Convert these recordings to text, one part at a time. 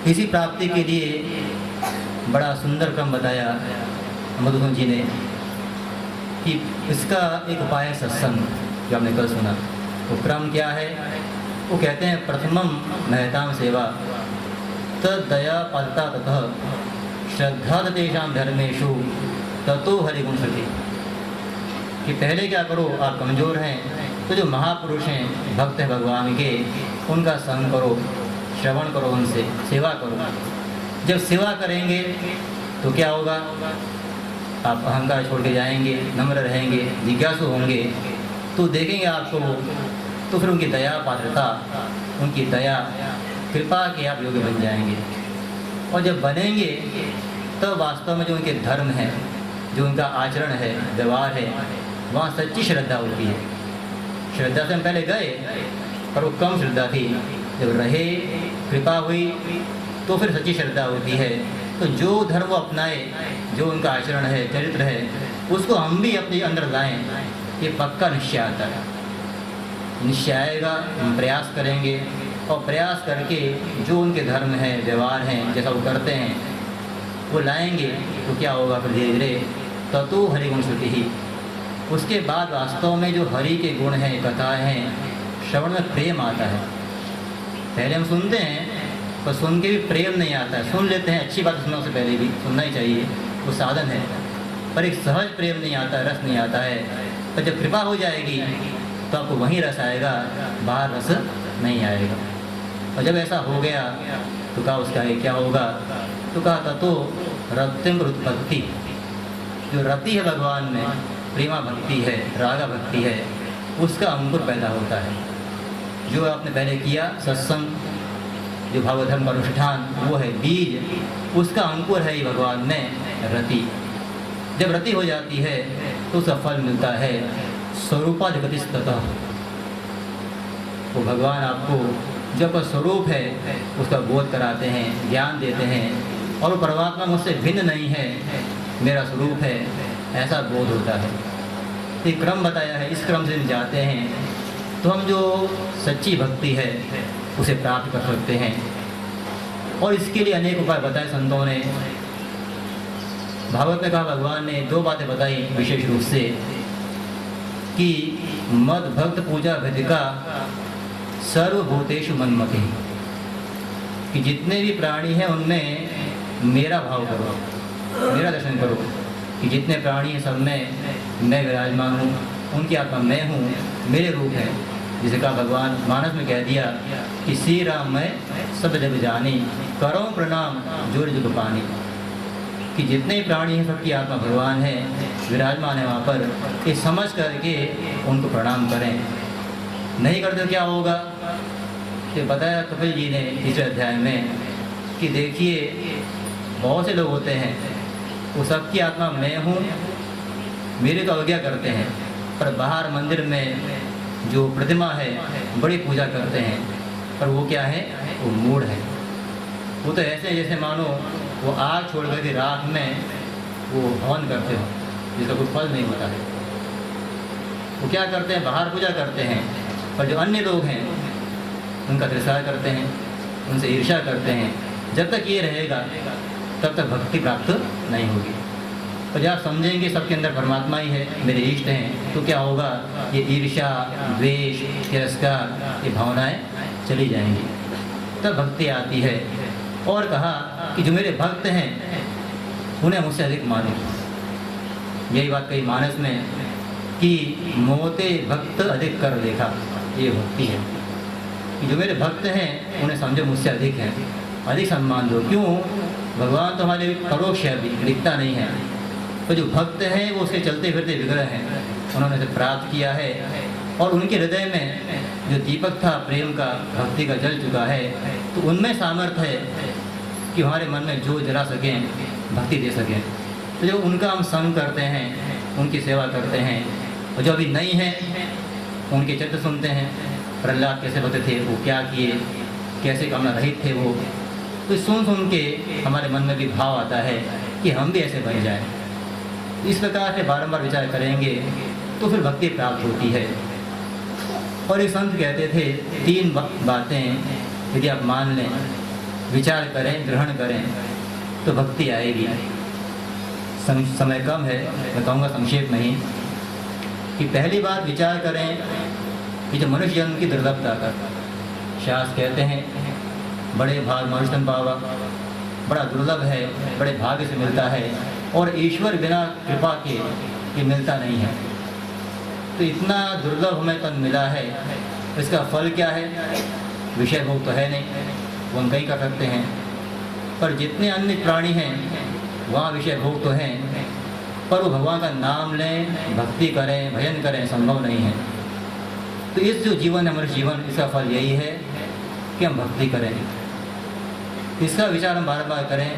इसी प्राप्ति के लिए बड़ा सुंदर क्रम बताया मधुसूदन जी ने कि इसका एक उपाय है सत्संग, जो आपने कल सुना। वो क्रम क्या है? वो कहते हैं प्रथमम महताम सेवा तद दया पालता ततः श्रद्धा तेषां धर्मेषु ततो हरिगुण सती। कि पहले क्या करो, आप कमज़ोर हैं तो जो महापुरुष हैं, भक्त हैं भगवान के, उनका संग करो, श्रवण करो, उनसे सेवा करो। जब सेवा करेंगे तो क्या होगा? आप अहंकार छोड़ के जाएंगे, नम्र रहेंगे, जिज्ञासु होंगे, तो देखेंगे आपको वो, तो फिर उनकी दया पात्रता, उनकी दया कृपा के आप योग्य बन जाएंगे। और जब बनेंगे तो वास्तव में जो उनके धर्म है, जो उनका आचरण है, व्यवहार है, वहाँ सच्ची श्रद्धा होती है। श्रद्धा से हम पहले गए पर वो कम श्रद्धा थी, जब रहे, कृपा हुई, तो फिर सच्ची श्रद्धा होती है। तो जो धर्म वो अपनाए, जो उनका आचरण है, चरित्र है, उसको हम भी अपने अंदर लाएं, ये पक्का निश्चय आता है। निश्चय आएगा, हम प्रयास करेंगे, और प्रयास करके जो उनके धर्म है, व्यवहार हैं, जैसा वो करते हैं, वो लाएंगे, तो क्या होगा? फिर धीरे धीरे ततो हरिगुण श्रुति ही। उसके बाद वास्तव में जो हरि के गुण हैं, कथाएँ हैं, श्रवण में प्रेम आता है। पहले हम सुनते हैं पर सुन के भी प्रेम नहीं आता है। सुन लेते हैं, अच्छी बात सुनने से पहले भी सुनना ही चाहिए, वो साधन है, पर एक सहज प्रेम नहीं आता है, रस नहीं आता है। पर जब कृपा हो जाएगी तो आपको वहीं रस आएगा, बाहर रस नहीं आएगा। और जब ऐसा हो गया तो कहा उसका है क्या होगा? तो कहा ततो रतिम उत्पत्ति। जो रति है भगवान में, प्रेमा भक्ति है, रागा भक्ति है, उसका अंकुर पैदा होता है। जो आपने पहले किया सत्संग, जो भागवत धर्म का अनुष्ठान, वो है बीज, उसका अंकुर है ये भगवान में रति। जब रति हो जाती है तो उसका फल मिलता है स्वरूपाधिपतिस्ततः। वो भगवान आपको जो आपका स्वरूप है उसका बोध कराते हैं, ज्ञान देते हैं, और वो परमात्मा मुझसे भिन्न नहीं है, मेरा स्वरूप है, ऐसा बोध होता है। तो एक क्रम बताया है, इस क्रम से हम जाते हैं तो हम जो सच्ची भक्ति है उसे प्राप्त कर सकते हैं। और इसके लिए अनेक उपाय बताए संतों ने। भागवत में कहा, भगवान ने दो बातें बताई विशेष रूप से कि मद भक्त पूजा भेदिका सर्वभूतेषु मन्मति, कि जितने भी प्राणी हैं उनमें मेरा भाव करो, मेरा दर्शन करो। कि जितने प्राणी हैं सब में मैं विराजमान हूँ, उनकी आत्मा मैं हूँ, मेरे रूप है। जिसे कहा भगवान मानस में कह दिया कि श्री राम मैं सब जग जानी, करो प्रणाम जोर जुग पानी। कि जितने प्राणी हैं सबकी आत्मा भगवान है, विराजमान है वहाँ पर, ये समझ करके उनको प्रणाम करें। नहीं करते तो क्या होगा? कि बताया कपिल जी ने तीसरे अध्याय में कि देखिए बहुत से लोग होते हैं, वो सबकी आत्मा मैं हूँ, मेरे को अवज्ञा करते हैं, पर बाहर मंदिर में जो प्रतिमा है बड़ी पूजा करते हैं, पर वो क्या है? वो मूढ़ है। वो तो ऐसे जैसे मानो वो आग छोड़ करके रात में वो हवन करते हो, जिसका कोई फल नहीं होता है। वो क्या करते हैं? बाहर पूजा करते हैं, पर जो अन्य लोग हैं उनका तिरस्कार करते हैं, उनसे ईर्ष्या करते हैं। जब तक ये रहेगा तब तक भक्ति प्राप्त नहीं होगी। और जब आप समझेंगे सबके अंदर परमात्मा ही है, मेरे इष्ट हैं, तो क्या होगा? ये ईर्ष्या, द्वेष, तिरस्कार, ये भावनाएं चली जाएंगी, तब भक्ति आती है। और कहा कि जो मेरे भक्त हैं उन्हें मुझसे अधिक मानो। यही बात कही मानस में कि मोते भक्त अधिक कर देखा, ये भक्ति है। कि जो मेरे भक्त हैं उन्हें समझो मुझसे अधिक है, अधिक सम्मान दो। क्यों? भगवान तो हमारे परोक्ष है, अभी दिखता नहीं है, तो जो भक्त हैं वो उसके चलते फिरते विग्रह हैं, उन्होंने इसे प्राप्त किया है। और उनके हृदय में जो दीपक था प्रेम का, भक्ति का, जल चुका है, तो उनमें सामर्थ्य है कि हमारे मन में जो जला सकें, भक्ति दे सकें। तो जो उनका हम संग करते हैं, उनकी सेवा करते हैं, और जो अभी नहीं है उनके चित्र सुनते हैं, प्रहलाद कैसे होते थे, वो क्या किए, कैसे कामना रहित थे वो, तो सुन सुन के हमारे मन में भी भाव आता है कि हम भी ऐसे बन जाएं। इस प्रकार से बारंबार विचार करेंगे तो फिर भक्ति प्राप्त होती है। और एक संत कहते थे 3 बातें यदि आप मान लें, विचार करें, ग्रहण करें तो भक्ति आएगी। समय कम है, मैं कहूँगा संक्षेप नहीं, कि पहली बात विचार करें कि जो मनुष्य जन्म की दुर्लभता का शास्त्र कहते हैं बड़े भाग मनुष्यन पावा, बड़ा दुर्लभ है, बड़े भाग्य से मिलता है और ईश्वर बिना कृपा के ये मिलता नहीं है। तो इतना दुर्लभ हमें तन मिला है, इसका फल क्या है? विषय भोग तो है नहीं, वो हम कहीं कर सकते हैं, पर जितने अन्य प्राणी हैं वहाँ विषय भोग तो हैं, पर वो भगवान का नाम लें, भक्ति करें, भजन करें, संभव नहीं है। तो इस जो जीवन है मनुष्य जीवन, इसका फल यही है कि हम भक्ति करें, इसका विचार हम बार बार करें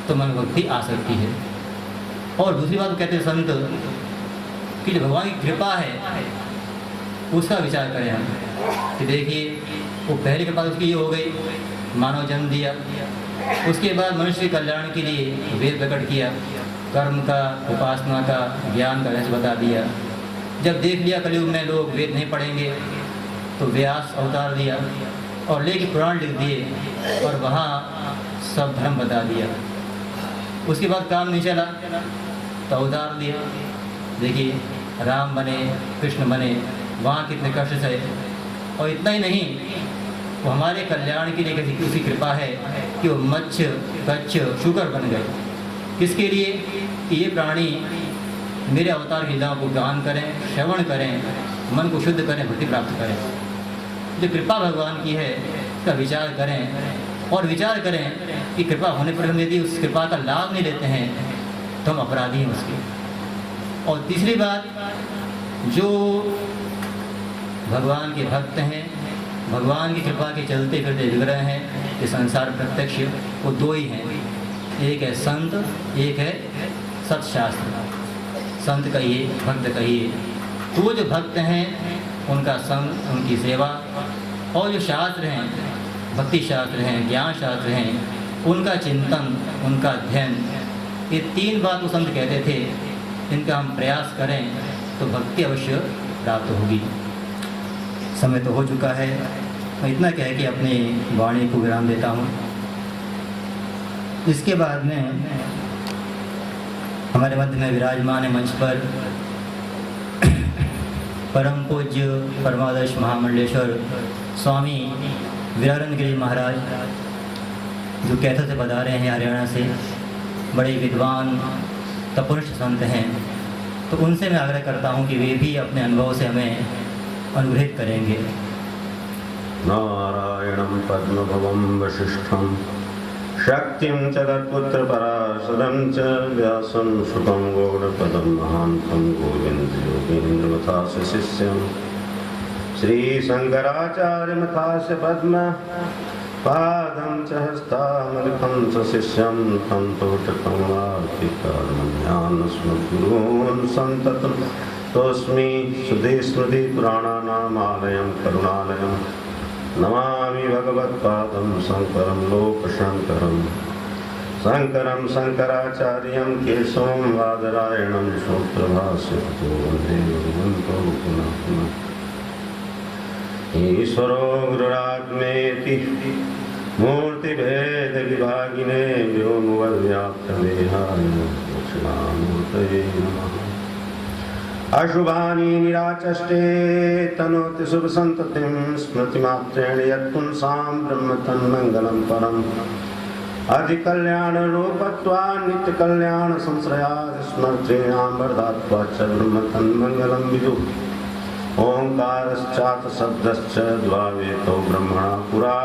तो मन भक्ति आ सकती है। और दूसरी बात कहते हैं संत कि जो भगवान की कृपा है उसका विचार करें हम, कि देखिए वो पहली कृपा उसकी ये हो गई, मानव जन्म दिया, उसके बाद मनुष्य के कल्याण के लिए वेद प्रकट किया, कर्म का, उपासना का, ज्ञान का रहस्य बता दिया। जब देख लिया कलयुग में लोग वेद नहीं पढ़ेंगे तो व्यास अवतार दिया और लेके पुराण लिख दिए और वहाँ सब धर्म बता दिया। उसके बाद काम नहीं चला तो अवतार दिया, देखिए राम बने, कृष्ण बने, वहाँ कितने कष्ट से। और इतना ही नहीं, वो हमारे कल्याण के लिए किसी उसकी कृपा है कि वो मत्स्य, कच्छ, शुकर बन गए। किसके लिए? कि ये प्राणी मेरे अवतार की लीलाओं को गान करें, श्रवण करें, मन को शुद्ध करें, भक्ति प्राप्त करें। जो कृपा भगवान की है उसका विचार करें और विचार करें कि कृपा होने पर हम यदि उस कृपा का लाभ नहीं लेते हैं तो हम अपराधी हैं उसके। और तीसरी बात, जो भगवान के भक्त हैं, भगवान की कृपा के चलते फिरते विग्रह हैं, ये संसार प्रत्यक्ष, वो दो ही हैं, एक है संत, एक है सत्शास्त्र। संत कहिए, भक्त कहिए, तो वो जो भक्त हैं उनका संग, उनकी सेवा, और जो शास्त्र हैं, भक्ति शास्त्र हैं, ज्ञान शास्त्र हैं, उनका चिंतन, उनका अध्ययन, ये तीन बात वो संत कहते थे, इनका हम प्रयास करें तो भक्ति अवश्य प्राप्त होगी। समय तो हो चुका है, मैं इतना कह के अपनी वाणी को विराम देता हूँ। इसके बाद में हमारे मध्य में विराजमान है मंच पर परम पूज्य परमादर्श महामंडलेश्वर स्वामी वीरानंद गिरी महाराज, जो कैथल से पधारे हैं, हरियाणा से, बड़े विद्वान तपनिष्ठ संत हैं। तो उनसे मैं आग्रह करता हूं कि वे भी अपने अनुभव से हमें अनुग्रहित करेंगे। नारायणं पद्मभवं वसिष्ठं शक्तिं च तत्पुत्र पराशरं च व्यासं सुतं गौडपदं महान्तं गोविन्दयोगीन्द्रमथास्य शिष्यं श्रीशङ्कराचार्यमथास्य पद्म पादं च हस्तामलकं च शिष्यं तं तोटकं वार्तिकार्मण्यान् स्मद्गुरून् सन्ततं तोऽस्मि सुधीस्मृतिपुराणानामालयं करुणालयं नमामि भगवत्पादं शङ्करं लोकशङ्करं शङ्करं शङ्कराचार्यं केशवं वादरायणं सूत्रभाष्यकृतो वन्दे भगवन्तो पुनः पुनः। ईश्वरो गुरुरात्मेति मूर्तिभेदविभागिने व्योमवद्व्याप्तदेहाय दक्षिणामूर्तये नमः। अशुभानि निराचष्टे तनोति शुभसन्ततिं स्मृतिमात्रेण यत्पुंसां ब्रह्मतन्मङ्गलं परम् अधिकल्याणरूपत्वात् नित्यकल्याणसंश्रयात् स्मृतीनां वरदात्वाच्च ब्रह्मतन्मङ्गलं विदुः। ओङ्कारश्चात् शब्दश्च द्वावेतौ ब्रह्मणा पुरा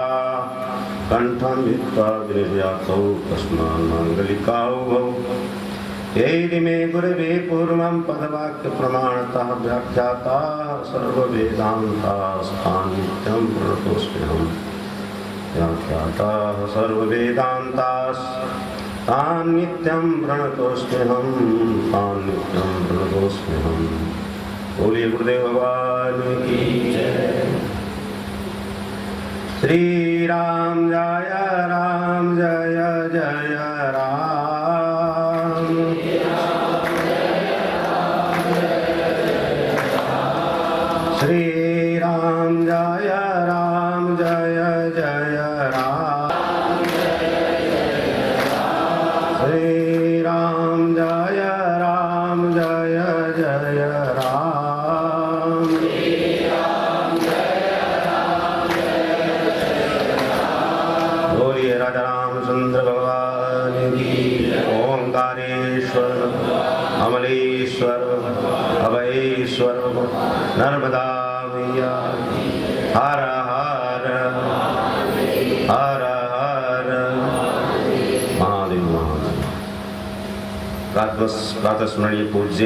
कण्ठं भित्त्वा गृह्यातौ तस्मान्माङ्गलिकावौ। यैरि मे गुरवे पूर्वं पदवाक्यप्रमाणतः व्याख्याताः सर्ववेदान्तास्तान् नित्यं प्रणतोऽस्म्यहम्। व्याख्याताः सर्ववेदान्तास्तान् नित्यं प्रणतोऽस्म्यहम्, तान् नित्यं प्रणतोऽस्म्यहम्। बोलिए गुरुदेव भगवान की जय। श्री राम जय राम, जय जय राम। श्री राम जय राम, जय जय राम। राजा रामचंद्र भगवान की। ओंकारेश्वर अमलेश्वर अभयेश्वर नर्मदा मैया हर हर हर हर महादेव महादेव। प्रातः स्मरणीय पूज्य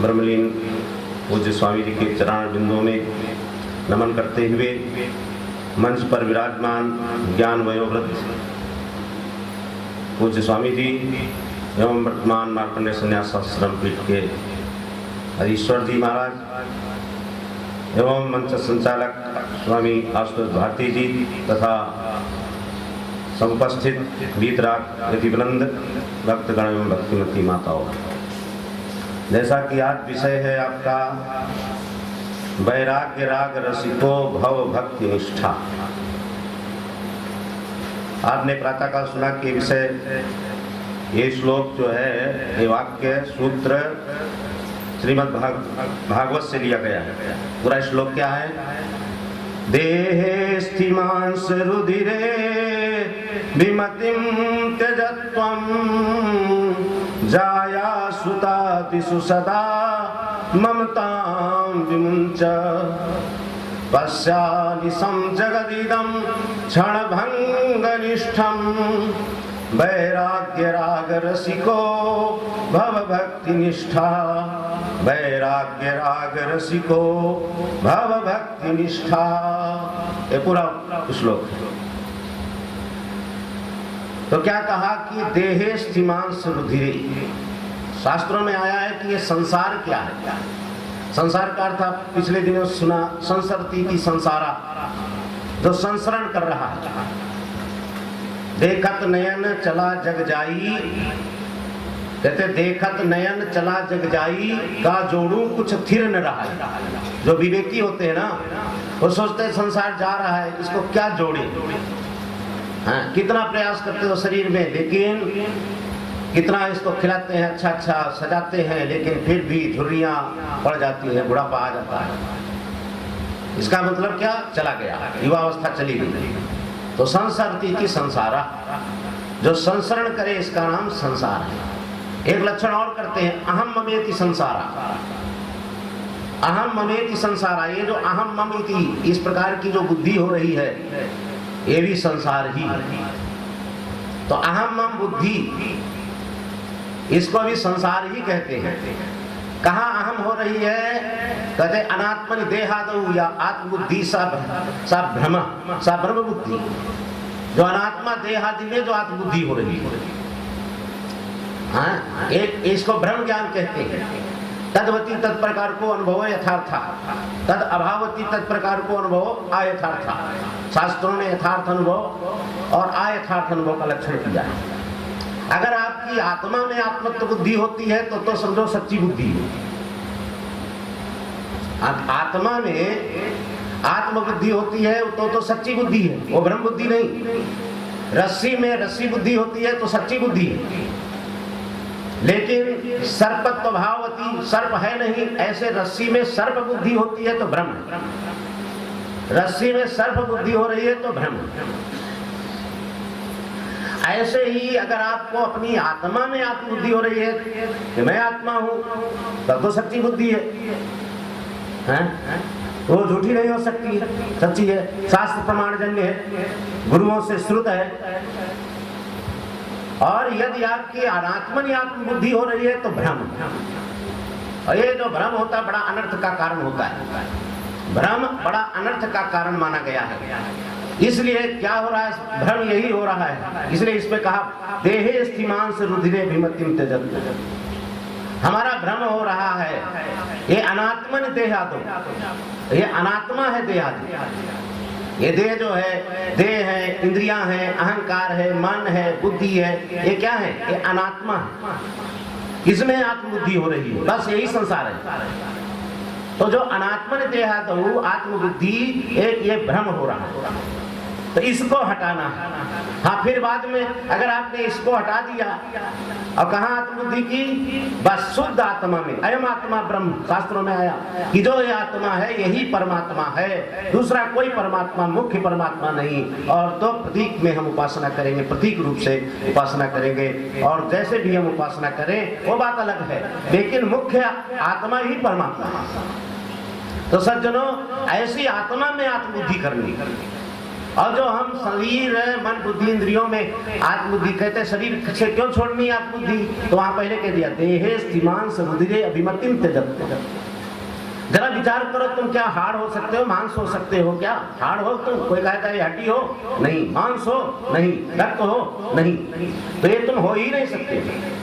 ब्रह्मलीन पूज्य स्वामी जी के चरण बिंदुओं में नमन करते हुए मंच पर विराजमान ज्ञान वयोवृद्ध पूज्य स्वामी जी एवं वर्तमान मार्कंडेय संन्यास आश्रम पीठ के हरीश्वर जी महाराज एवं मंच संचालक स्वामी आशुतोष भारती जी तथा समुपस्थित वीतराग यतिवृंद भक्तगण एवं भक्तिमती माताओं, जैसा कि आज विषय है आपका वैराग्य राग रसिको भव भक्ति निष्ठा। आपने प्रातःकाल सुना कि विषय ये श्लोक जो है, ये वाक्य सूत्र श्रीमद् भागवत से लिया गया है। पूरा श्लोक क्या है? देहे स्थिमांस रुधिरे विमतिं त्यजत्वं जाया सुतातिषु सदा ममतां विमुञ्च पश्यानिशं जगदिदं क्षणभङ्गनिष्ठं वैराग्य राग रसिको भव भक्ति निष्ठा। वैराग्य राग रसिको भव भक्ति निष्ठा। ये पूरा श्लोक है। तो क्या कहा कि देहे स्थिमांस रुधिरे। शास्त्रों में आया है कि ये संसार क्या है। संसार का अर्थ पिछले दिनों सुना, संसरती की संसारा, जो संसरण कर रहा है। देखत नयन चला जग जाई, कहते देखत नयन चला जग जाई का जोड़ू कुछ थिर न रहा। जो विवेकी होते हैं ना, वो सोचते हैं संसार जा रहा है, इसको क्या जोड़े। हाँ, कितना प्रयास करते हो शरीर में, लेकिन कितना इसको खिलाते हैं, अच्छा अच्छा सजाते हैं, लेकिन फिर भी झुर्रियां पड़ जाती हैं, बुढ़ापा आ जाता है। इसका मतलब क्या? चला गया, युवावस्था चली गई। तो संसरती की संसारा, जो संसरण करे इसका नाम संसार है। एक लक्षण और करते हैं, अहम ममेति संसारा। अहम ममेति संसारा, ये जो अहम ममेति इस प्रकार की जो बुद्धि हो रही है, ये भी संसार ही है। तो अहम मम बुद्धि, इसको भी संसार ही कहते हैं। कहाँ अहम हो रही है? कहते अनात्मनि देहादौ या आत्मबुद्धि सा भ्रम बुद्धि। जो अनात्मा देहादि में जो आत्मबुद्धि हो रही है, हाँ, एक इसको भ्रम ज्ञान कहते हैं। तद्वती तत्प्रकार को अनुभव यथार्था, तद अभावती तत्प्रकार को अनुभव अयथार्था। शास्त्रों ने यथार्थ अनुभव और अयथार्थ अनुभव का लक्षण किया है। अगर आपकी आत्मा में आत्मत्व बुद्धि होती है तो समझो सच्ची बुद्धि है। आत्मा में आत्मबुद्धि होती है तो सच्ची बुद्धि है, वो भ्रम बुद्धि नहीं। रस्सी में रस्सी बुद्धि होती है तो सच्ची बुद्धि है, लेकिन सर्पत्व भावती, सर्प है नहीं, ऐसे रस्सी में सर्प बुद्धि होती है तो भ्रम है। रस्सी में सर्प बुद्धि हो रही है तो भ्रम है। ऐसे ही अगर आपको अपनी आत्मा में आत्मबुद्धि हो रही है कि मैं आत्मा हूं, तब तो सच्ची बुद्धि है, वो झूठी नहीं हो सकती है, सच्ची है, शास्त्र प्रमाणजन्य है, गुरुओं से श्रुत है। और यदि आपकी अनात्मनि आत्मबुद्धि हो रही है तो भ्रम। और ये जो भ्रम होता है बड़ा अनर्थ का कारण होता है। भ्रम बड़ा अनर्थ का कारण माना गया है। इसलिए क्या हो रहा है? भ्रम यही हो रहा है। इसलिए इसमें कहा देहे स्थिमांस रुधिरे विमतिं त्यजत्। हमारा भ्रम हो रहा है, ये अनात्मन देहादो, ये अनात्मा है देहादि। ये देह जो है, देह है, इंद्रियां हैं, अहंकार है, मन है, बुद्धि है, ये क्या है? ये अनात्मा है। इसमें आत्मबुद्धि हो रही है, बस यही संसार है। तो जो अनात्मन देहादो आत्मबुद्धि, एक ये भ्रम हो रहा है। तो इसको हटाना है। हाँ, फिर बाद में अगर आपने इसको हटा दिया और कहा आत्मबुद्धि की, बस शुद्ध आत्मा में, अयम आत्मा ब्रह्म, शास्त्रों में आया कि जो ये आत्मा है यही परमात्मा है, दूसरा कोई परमात्मा, मुख्य परमात्मा नहीं। और तो प्रतीक में हम उपासना करेंगे, प्रतीक रूप से उपासना करेंगे, और जैसे भी हम उपासना करें वो बात अलग है, लेकिन मुख्य आत्मा ही परमात्मा है। तो सज्जनों, ऐसी आत्मा में आत्मबुद्धि करनी। और जो हम शरीर, मन, बुद्धि, इंद्रियों में आत्मबुद्धि कहते हैं, शरीर से क्यों छोड़नी आत्मबुद्धि? तो वहां पहले कह दिया, देहे स्थिमांस रुधिरे अभिमतिम त्यजत। जरा विचार करो, तुम क्या हाड़ हो सकते हो, मांस हो सकते हो? क्या हाड़ हो तुम? कोई कहता है हड्डी हो? नहीं। मांस हो? नहीं। रक्त हो? नहीं। तो ये तुम हो ही नहीं सकते।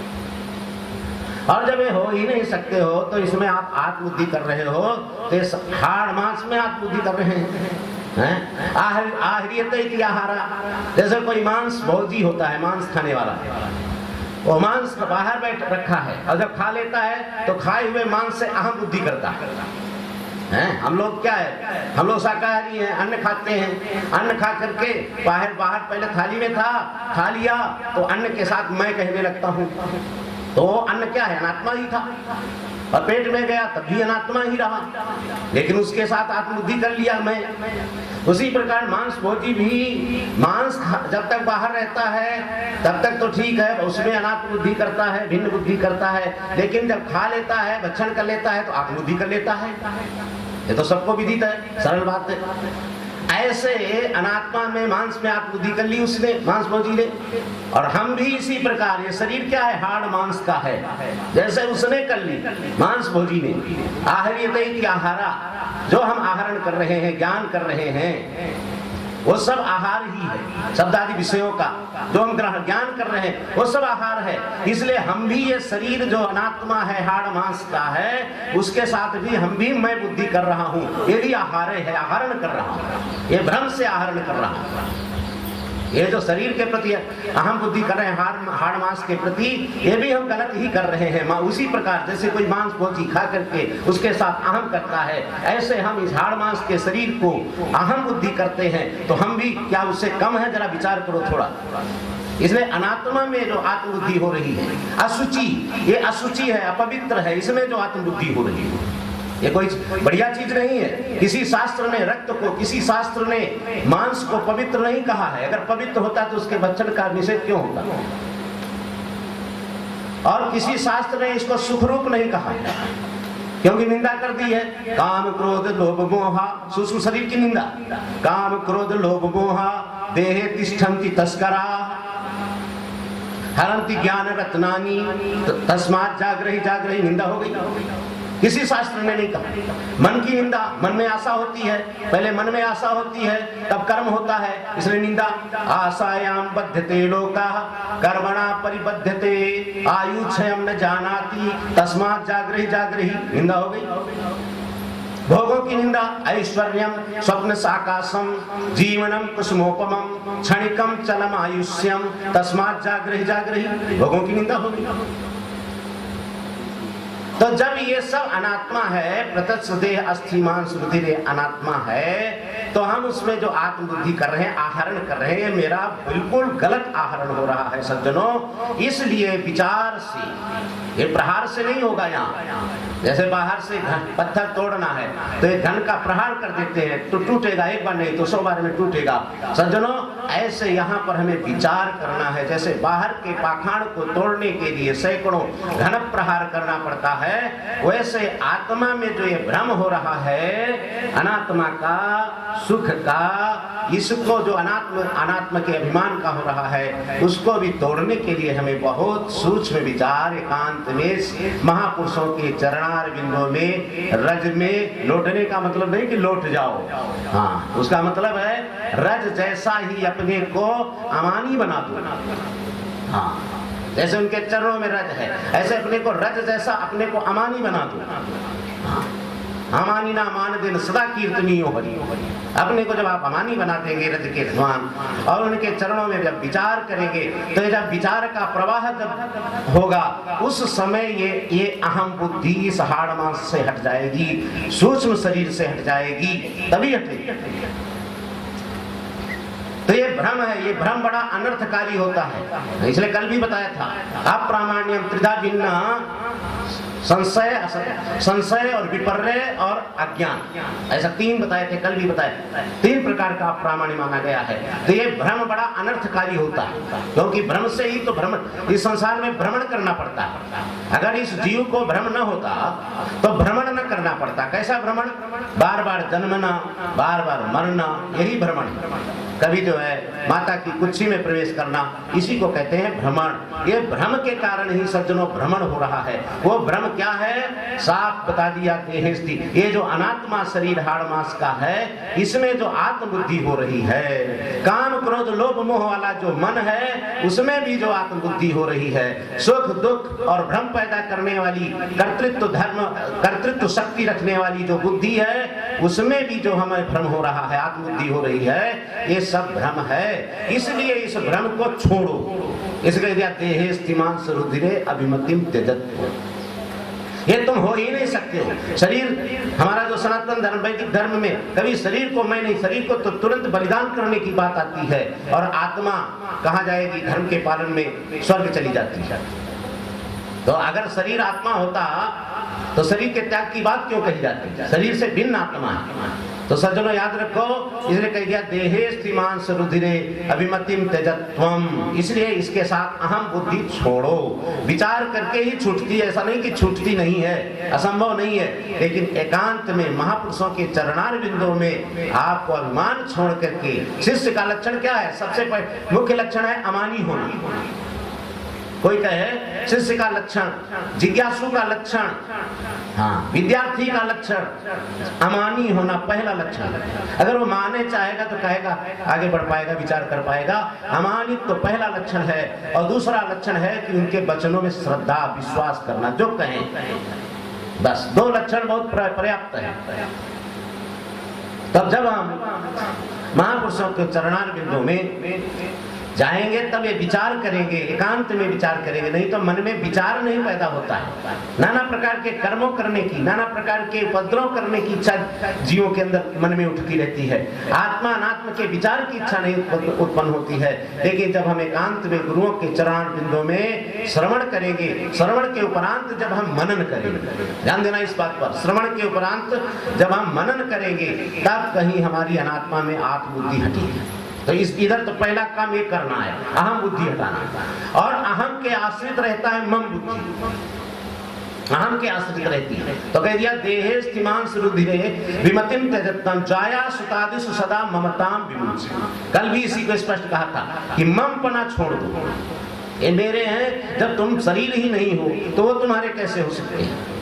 और जब ये हो ही नहीं सकते हो तो इसमें आप आत्मबुद्धि कर रहे हो, तो हाड़ मांस में आत्मबुद्धि कर रहे हैं। आहारा, जैसे कोई मांस भोजी होता है, मांस खाने वाला, वो मांस बाहर बैठ रखा है और जब खा लेता है तो खाए हुए मांस से अहम बुद्धि करता है। हम लोग क्या है, हम लोग शाकाहारी हैं, अन्न खाते हैं, अन्न खा करके बाहर पहले थाली में था, खा लिया तो अन्न के साथ मैं कहने लगता हूँ, तो अन्न क्या है, अनात्मा ही था। और पेट में गया तब भी अनात्मा ही रहा, लेकिन उसके साथ आत्मबुद्धि कर लिया मैं। उसी प्रकार मांस भोजी भी मांस जब तक बाहर रहता है तब तक तो ठीक है, उसमें अनात्मबुद्धि करता है, भिन्न बुद्धि करता है, लेकिन जब खा लेता है, भक्षण कर लेता है तो आत्मबुद्धि कर लेता है। ये तो सबको विदित है, सरल बात है। ऐसे अनात्मा में, मांस में आत्मबुद्धि कर ली उसने, मांस भोजी ने। और हम भी इसी प्रकार, ये शरीर क्या है, हाड़ मांस का है, जैसे उसने कर ली मांस भोजी ने। आहरियते आहारा, जो हम आहरण कर रहे हैं, ज्ञान कर रहे हैं, वो सब आहार ही है। शब्द आदि विषयों का जो हम ग्रहण ज्ञान कर रहे हैं वो सब आहार है। इसलिए हम भी ये शरीर जो अनात्मा है, हाड़ मांस का है, उसके साथ भी हम भी मैं बुद्धि कर रहा हूँ, ये भी आहार है, आहरण कर रहा हूँ, ये भ्रम से आहरण कर रहा हूँ। ये जो शरीर के प्रति अहम बुद्धि कर रहे हैं, हाड़ मांस के प्रति, ये भी हम गलत ही कर रहे हैं। उसी प्रकार जैसे कोई मांस भोजी खा करके उसके साथ अहम करता है, ऐसे हम इस हाड़ मांस के शरीर को अहम बुद्धि करते हैं, तो हम भी क्या उससे कम है? जरा विचार करो थोड़ा। इसलिए अनात्मा में जो आत्मबुद्धि हो रही है, अशुचि, ये अशुचि है, अपवित्र है, इसमें जो आत्मबुद्धि हो रही है, ये कोई बढ़िया चीज नहीं है। किसी शास्त्र ने रक्त को, किसी शास्त्र ने मांस को पवित्र नहीं कहा है। अगर पवित्र होता तो उसके भक्षण का निषेध क्यों होता? और किसी शास्त्र ने इसको सुखरूप नहीं कहा, क्योंकि निंदा कर दी है। काम क्रोध लोभ मोहा, सूक्ष्म शरीर की निंदा। काम क्रोध लोभ मोहा देहे तिष्ठन्ति तस्करा हरन्ति ज्ञान रत्नानि तस्मात् जागृहि जागृहि, निंदा हो गई। किसी शास्त्र ने नहीं कहा। मन की निंदा, मन में आशा होती है, पहले मन में आशा होती है तब कर्म होता है, इसलिए निंदा। आशायाम बध्यते लोकाः कर्मणा परिबध्यते आयुक्षयम् न जानाति तस्मात् जागृहि जागृहि, निंदा हो गई। भोगों की निंदा, ऐश्वर्यम स्वप्न साकाशम जीवनम कुसुमोपमम क्षणिकम चलम आयुष्यम तस्मात् जागृहि जागृहि, भोगों की निंदा हो गई। तो जब ये सब अनात्मा है, प्रत्यक्ष देह अस्थि मांस रुधिर अनात्मा है, तो हम उसमें जो आत्मबुद्धि कर रहे हैं, आहरण कर रहे हैं, मेरा बिल्कुल गलत आहरण हो रहा है सज्जनों। इसलिए विचार से, ये प्रहार से नहीं होगा। यहाँ जैसे बाहर से पत्थर तोड़ना है तो एक घन का प्रहार कर देते हैं तो टूटेगा, एक बार नहीं तो 100 बार में टूटेगा। सज्जनों, ऐसे यहाँ पर हमें विचार करना है। जैसे बाहर के पाखंड को तोड़ने के लिए सैकड़ों घन प्रहार करना पड़ता है, वैसे आत्मा में जो ये भ्रम हो रहा है अनात्मा का, सुख का, इसको जो अनात्मा के अभिमान का हो रहा है, उसको भी तोड़ने के लिए हमें बहुत सूक्ष्म विचार एकांत में महापुरुषों के चरणार बिंदुओं में, रज में लौटने का मतलब नहीं कि लौट जाओ, हाँ, उसका मतलब है रज जैसा ही अपने को अमानी बना दो। हाँ, जैसे उनके चरणों में रज है, ऐसे अपने को रज जैसा अपने को अमानी बना दो। हाँ, अमानी ना मान दिन सदा कीर्तनियो हरि। अपने को जब आप अमानी बना देंगे रज के स्वान और उनके चरणों में जब विचार करेंगे, तो जब विचार का प्रवाह जब होगा उस समय ये अहम बुद्धि इस हाड़ मांस से हट जाएगी, सूक्ष्म शरीर से हट जाएगी, तभी हटेगी। भ्रम है, ये भ्रम बड़ा अनर्थकारी होता है। इसलिए कल भी बताया था, अप्रामाण्यम त्रिधा भिन्ना, संशय और विपर्य और अज्ञान, ऐसा तीन बताए थे, कल भी बताए। तीन प्रकार का अप्रामाण्य माना गया है। तो ये भ्रम बड़ा अनर्थकारी होता है, क्योंकि भ्रम से ही तो भ्रमण, इस संसार में भ्रमण करना पड़ता है। अगर इस जीव को भ्रम न होता तो भ्रमण न करना पड़ता। कैसा भ्रमण? बार बार जन्मना, बार बार मरना, यही भ्रमण। कभी जो है माता की कुक्षी में प्रवेश करना, इसी को कहते हैं भ्रमण। ये भ्रम के कारण ही सज्जनों भ्रमण हो रहा है। वो भ्रम क्या है? साफ बता दिया देह स्थिति। ये जो अनात्मा शरीर हाड़ मांस का है, इसमें जो आत्मबुद्धि हो रही है, काम क्रोध लोभ मोह वाला जो मन है, उसमें भी जो आत्मबुद्धि हो रही है, सुख दुख और भ्रम पैदा करने वाली कर्तृत्व धर्म, कर्तृत्व शक्ति रखने वाली जो बुद्धि है, उसमें भी जो हमें भ्रम हो रहा है, आत्मबुद्धि हो रही है, ये सब भ्रम है। इसलिए इस भ्रम को छोड़ो। इसलिए देहे स्थिमांस रुधिरे अभिमतिम त्यजत्व, ये तुम हो ही नहीं सकते हो। शरीर हमारा जो सनातन धर्म, वैदिक धर्म में कभी शरीर को मैं नहीं, शरीर को तो तुरंत बलिदान करने की बात आती है, और आत्मा कहाँ जाएगी? धर्म के पालन में स्वर्ग चली जाती है। तो अगर शरीर आत्मा होता तो शरीर के त्याग की बात क्यों कही जाती? शरीर से भिन्न आत्मा है। तो सज्जनों याद रखो, इसलिए कह दिया देहे स्थिमांस रुधिरे अभिमतिम त्यजत्वम। इसलिए इसके साथ अहम बुद्धि छोड़ो। विचार करके ही छूटती है, ऐसा नहीं कि छूटती नहीं है, असंभव नहीं है, लेकिन एकांत में महापुरुषों के चरणार बिंदुओं में आपको अभिमान छोड़ करके। शिष्य का लक्षण क्या है? सबसे मुख्य लक्षण है अमानी होना। कोई कहे शिष्य का लक्षण, जिज्ञासु का लक्षण, हाँ, विद्यार्थी का लक्षण अमानी होना पहला लक्षण। अगर वो माने चाहेगा तो कहेगा, आगे बढ़ पाएगा, विचार कर पाएगा। अमानित तो पहला लक्षण है। और दूसरा लक्षण है कि उनके वचनों में श्रद्धा, विश्वास करना, जो कहें बस। दो लक्षण बहुत पर्याप्त है। तब जब हम महापुरुषों के चरणार बिंदु में जाएंगे तब ये विचार करेंगे, एकांत में विचार करेंगे, नहीं तो मन में विचार नहीं पैदा होता है। नाना प्रकार के कर्मों करने की, नाना प्रकार के उपद्रव करने की इच्छा जीवों के अंदर मन में उठती रहती है। आत्मा अनात्म के विचार की इच्छा नहीं उत्पन्न होती है। लेकिन जब हम एकांत में गुरुओं के चरण बिंदुओं में श्रवण करेंगे, श्रवण के उपरांत जब हम मनन करेंगे, ध्यान देना इस बात पर, श्रवण के उपरांत जब हम मनन करेंगे तब कहीं हमारी अनात्मा में आत्मबुद्धि हटेगी। तो इस इधर तो पहला काम ये करना है, अहम बुद्धि हटाना। और अहम के आश्रित रहता है मम बुद्धि, अहम के आश्रित रहती है। तो कह दिया देहे स्थिमांस रुधिरे विमतिम त्यजत्वम जाया सुतादिषु सदा ममताम विमुच्य। कल भी इसी को स्पष्ट कहा था कि ममपना छोड़ दो, ये मेरे हैं। जब तुम शरीर ही नहीं हो तो वो तुम्हारे कैसे हो सकते हैं?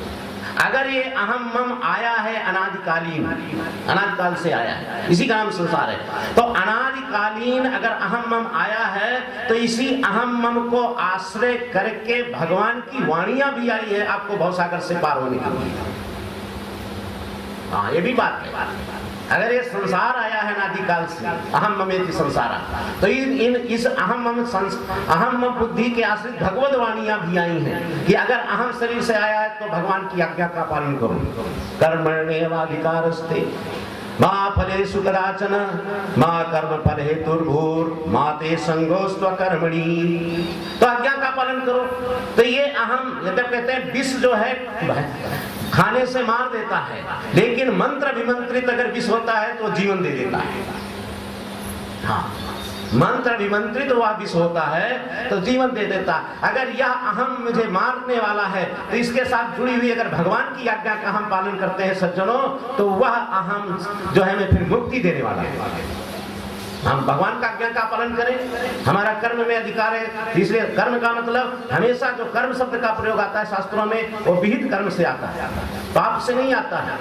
अगर ये अहम मम आया है अनादिकालीन, अनादिकाल से आया है, इसी का नाम संसार है। तो अनादिकालीन अगर अहम मम आया है तो इसी अहम मम को आश्रय करके भगवान की वाणियां भी आई है आपको भवसागर से पार होने के लिए। हाँ, ये भी बात है। अगर ये संसार आया है अनादिकाल से, अहम ममेति संसारा, तो इस अहम मम बुद्धि के आश्रित भगवद वाणियां भी आई हैं कि अगर अहम शरीर से आया है तो भगवान की आज्ञा का पालन करो। कर्मण्येवाधिकारस्ते मां फलेषु कदाचन मां कर्म फल हेतुर्भूर् मां ते संगोस्त्व कर्मणि। तो आज्ञा का पालन करो। तो ये अहम, जब कहते हैं विष जो है खाने से मार देता है, लेकिन मंत्र विमंत्रित अगर विष होता है तो जीवन दे देता है। हाँ, मंत्र विमंत्रित हुआ विष होता है तो जीवन दे देता। अगर यह अहम मुझे मारने वाला है तो इसके साथ जुड़ी हुई अगर भगवान की आज्ञा का हम पालन करते हैं सज्जनों, तो वह अहम जो है हमें फिर मुक्ति देने वाला है। हम भगवान का आज्ञा का पालन करें, हमारा कर्म में अधिकार है। इसलिए कर्म का मतलब हमेशा जो कर्म शब्द का प्रयोग आता है शास्त्रों में, वो विहित कर्म से आता है, पाप से नहीं आता है।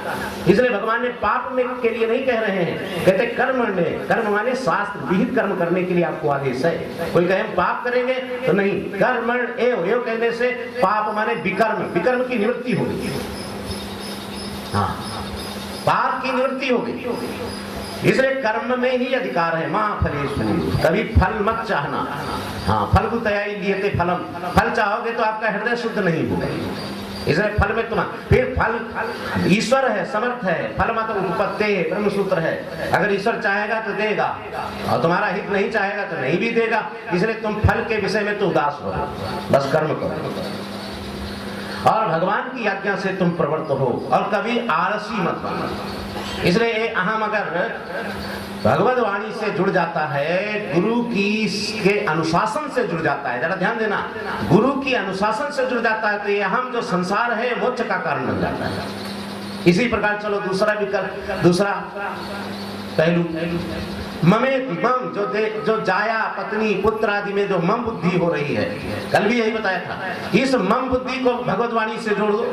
इसलिए भगवान ने पाप में के लिए नहीं कह रहे हैं, कहते कर्म में, कर्म माने शास्त्र विहित कर्म करने के लिए आपको आदेश है। कोई कहे हम पाप करेंगे तो नहीं, कर्मण एव कहने से पाप माने विकर्म, विकर्म की निवृत्ति होगी। हाँ, पाप की निवृत्ति होगी। इसलिए कर्म में ही अधिकार है। मां फलेषु, कभी फल मत चाहना। हाँ, फल को तैयारी लिए थे फलम, फल चाहोगे तो आपका हृदय शुद्ध नहीं होगा। इसलिए फल में तुम फिर फल ईश्वर है, समर्थ है, फल मतलब उपपत्ति है, ब्रह्म सूत्र है। अगर ईश्वर चाहेगा तो देगा और तुम्हारा हित नहीं चाहेगा तो नहीं भी देगा। इसलिए तुम फल के विषय में तो उदास हो, बस कर्म करो और भगवान की आज्ञा से तुम प्रवृत्त हो और कभी आलसी मत बनो। इसलिए अहम अगर भगवत वाणी से जुड़ जाता है, गुरु की के अनुशासन से जुड़ जाता है, जरा ध्यान देना, गुरु की अनुशासन से जुड़ जाता है तो ये अहम जो संसार है मोक्ष का कारण बन जाता है। इसी प्रकार चलो दूसरा विकल्प, दूसरा पहलू ममेति मम, जो जाया पत्नी पुत्र आदि में जो मम बुद्धि हो रही है, कल भी यही बताया था, इस मम बुद्धि को भगवत वाणी से जोड़ दो।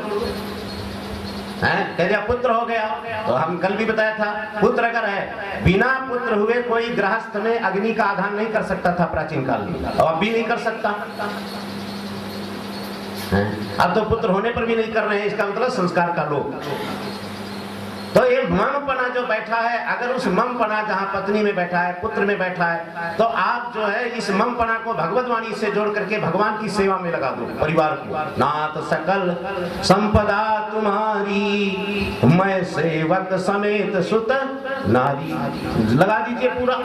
कह दिया पुत्र हो गया, तो हम कल भी बताया था पुत्र अगर है, बिना पुत्र हुए कोई गृहस्थ में अग्नि का आधान नहीं कर सकता था प्राचीन काल में, और अब भी नहीं कर सकता। अब तो पुत्र होने पर भी नहीं कर रहे हैं, इसका मतलब संस्कार का लोग। तो ये ममपना जो बैठा है, अगर उस ममपना जहां पत्नी में बैठा है, पुत्र में बैठा है, तो आप जो है इस ममपना को भगवत वाणी से जोड़ करके भगवान की सेवा में लगा दो। परिवार को, नाथ सकल संपदा तुम्हारी, मैं सेवक समेत सुत नारी, लगा दीजिए पूरा,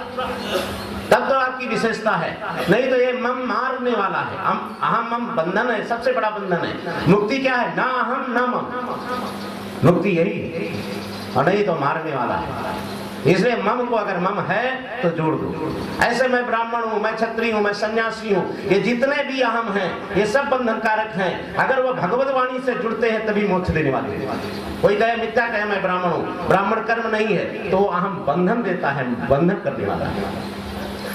तब तो आपकी विशेषता है। नहीं तो ये मम मारने वाला है। अहम मम बंधन है, सबसे बड़ा बंधन है। मुक्ति क्या है? ना अहम न मम, मुक्ति यही है, और नहीं तो मारने वाला है। इसलिए मम को अगर मम है तो जोड़ दो। ऐसे मैं ब्राह्मण हूं, मैं क्षत्रिय हूं, मैं सन्यासी हूं, ये जितने भी अहम हैं ये सब बंधन कारक हैं। अगर वो भगवत वाणी से जुड़ते हैं तभी मोक्ष देने वाले हैं। कोई कहे मिथ्या कहे मैं ब्राह्मण हूं, ब्राह्मण कर्म नहीं है, तो अहम बंधन देता है, बंधन करने वाला है।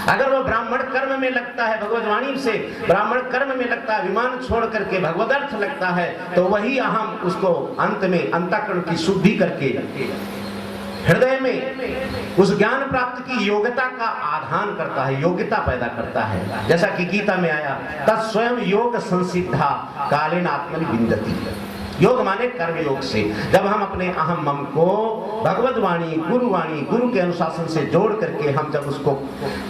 अगर वो ब्राह्मण कर्म में लगता है, भगवत वाणी से ब्राह्मण कर्म में लगता है, विमान छोड़ करके भगवत अर्थ लगता है, तो वही अहम उसको अंत में अंतःकरण की शुद्धि करके हृदय में उस ज्ञान प्राप्त की योग्यता का आधान करता है, योग्यता पैदा करता है। जैसा कि गीता में आया, तत्स्वयं योग संसिद्धा कालेन आत्मनि विन्दति। योग माने कर्म योग से। जब हम अपने अहम मम को भगवत वाणी, गुरु के अनुशासन से जोड़ करके हम जब उसको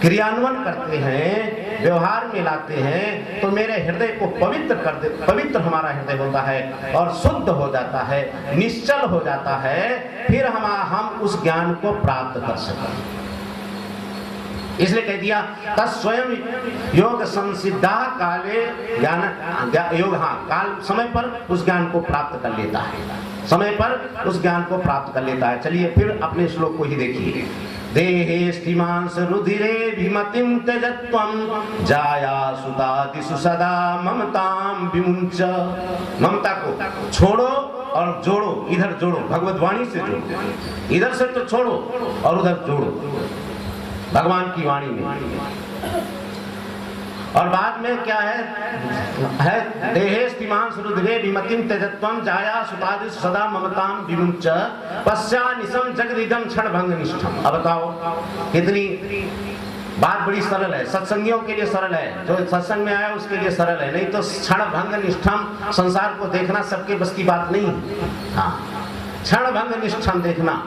क्रियान्वयन करते हैं, व्यवहार में लाते हैं, तो मेरे हृदय को पवित्र हमारा हृदय होता है और शुद्ध हो जाता है, निश्चल हो जाता है, फिर हम उस ज्ञान को प्राप्त कर सकते। इसलिए कह दिया तत्स्वयं योग संसिद्धा काले ज्ञान योग, काल समय पर उस ज्ञान को प्राप्त कर लेता है, समय पर उस ज्ञान को प्राप्त कर लेता है। चलिए फिर अपने श्लोक को ही देखिए। देहे स्थिमांस रुधिरे विमतिं त्यजत्वं जाया सुतादिषु सदा ममतां विमुञ्च। ममता को छोड़ो और जोड़ो, इधर जोड़ो, भगवत वाणी से जोड़ो, इधर से तो छोड़ो और उधर जोड़ो भगवान की वाणी में। और बाद में क्या है देहे स्थिमांस रुधिरे विमतिं त्यजत्वं जाया सुतादिषु सदा ममतां विमुञ्च पश्यानिशं जगदिदं क्षणभंग निष्ठम। अब बताओ कितनी बात बड़ी सरल है, सत्संगियों के लिए सरल है, जो सत्संग में आया उसके लिए सरल है, नहीं तो क्षण भंग निष्ठम, संसार को देखना सबके बस की बात नहीं है। हाँ, क्षण भंग निष्ठम देखना,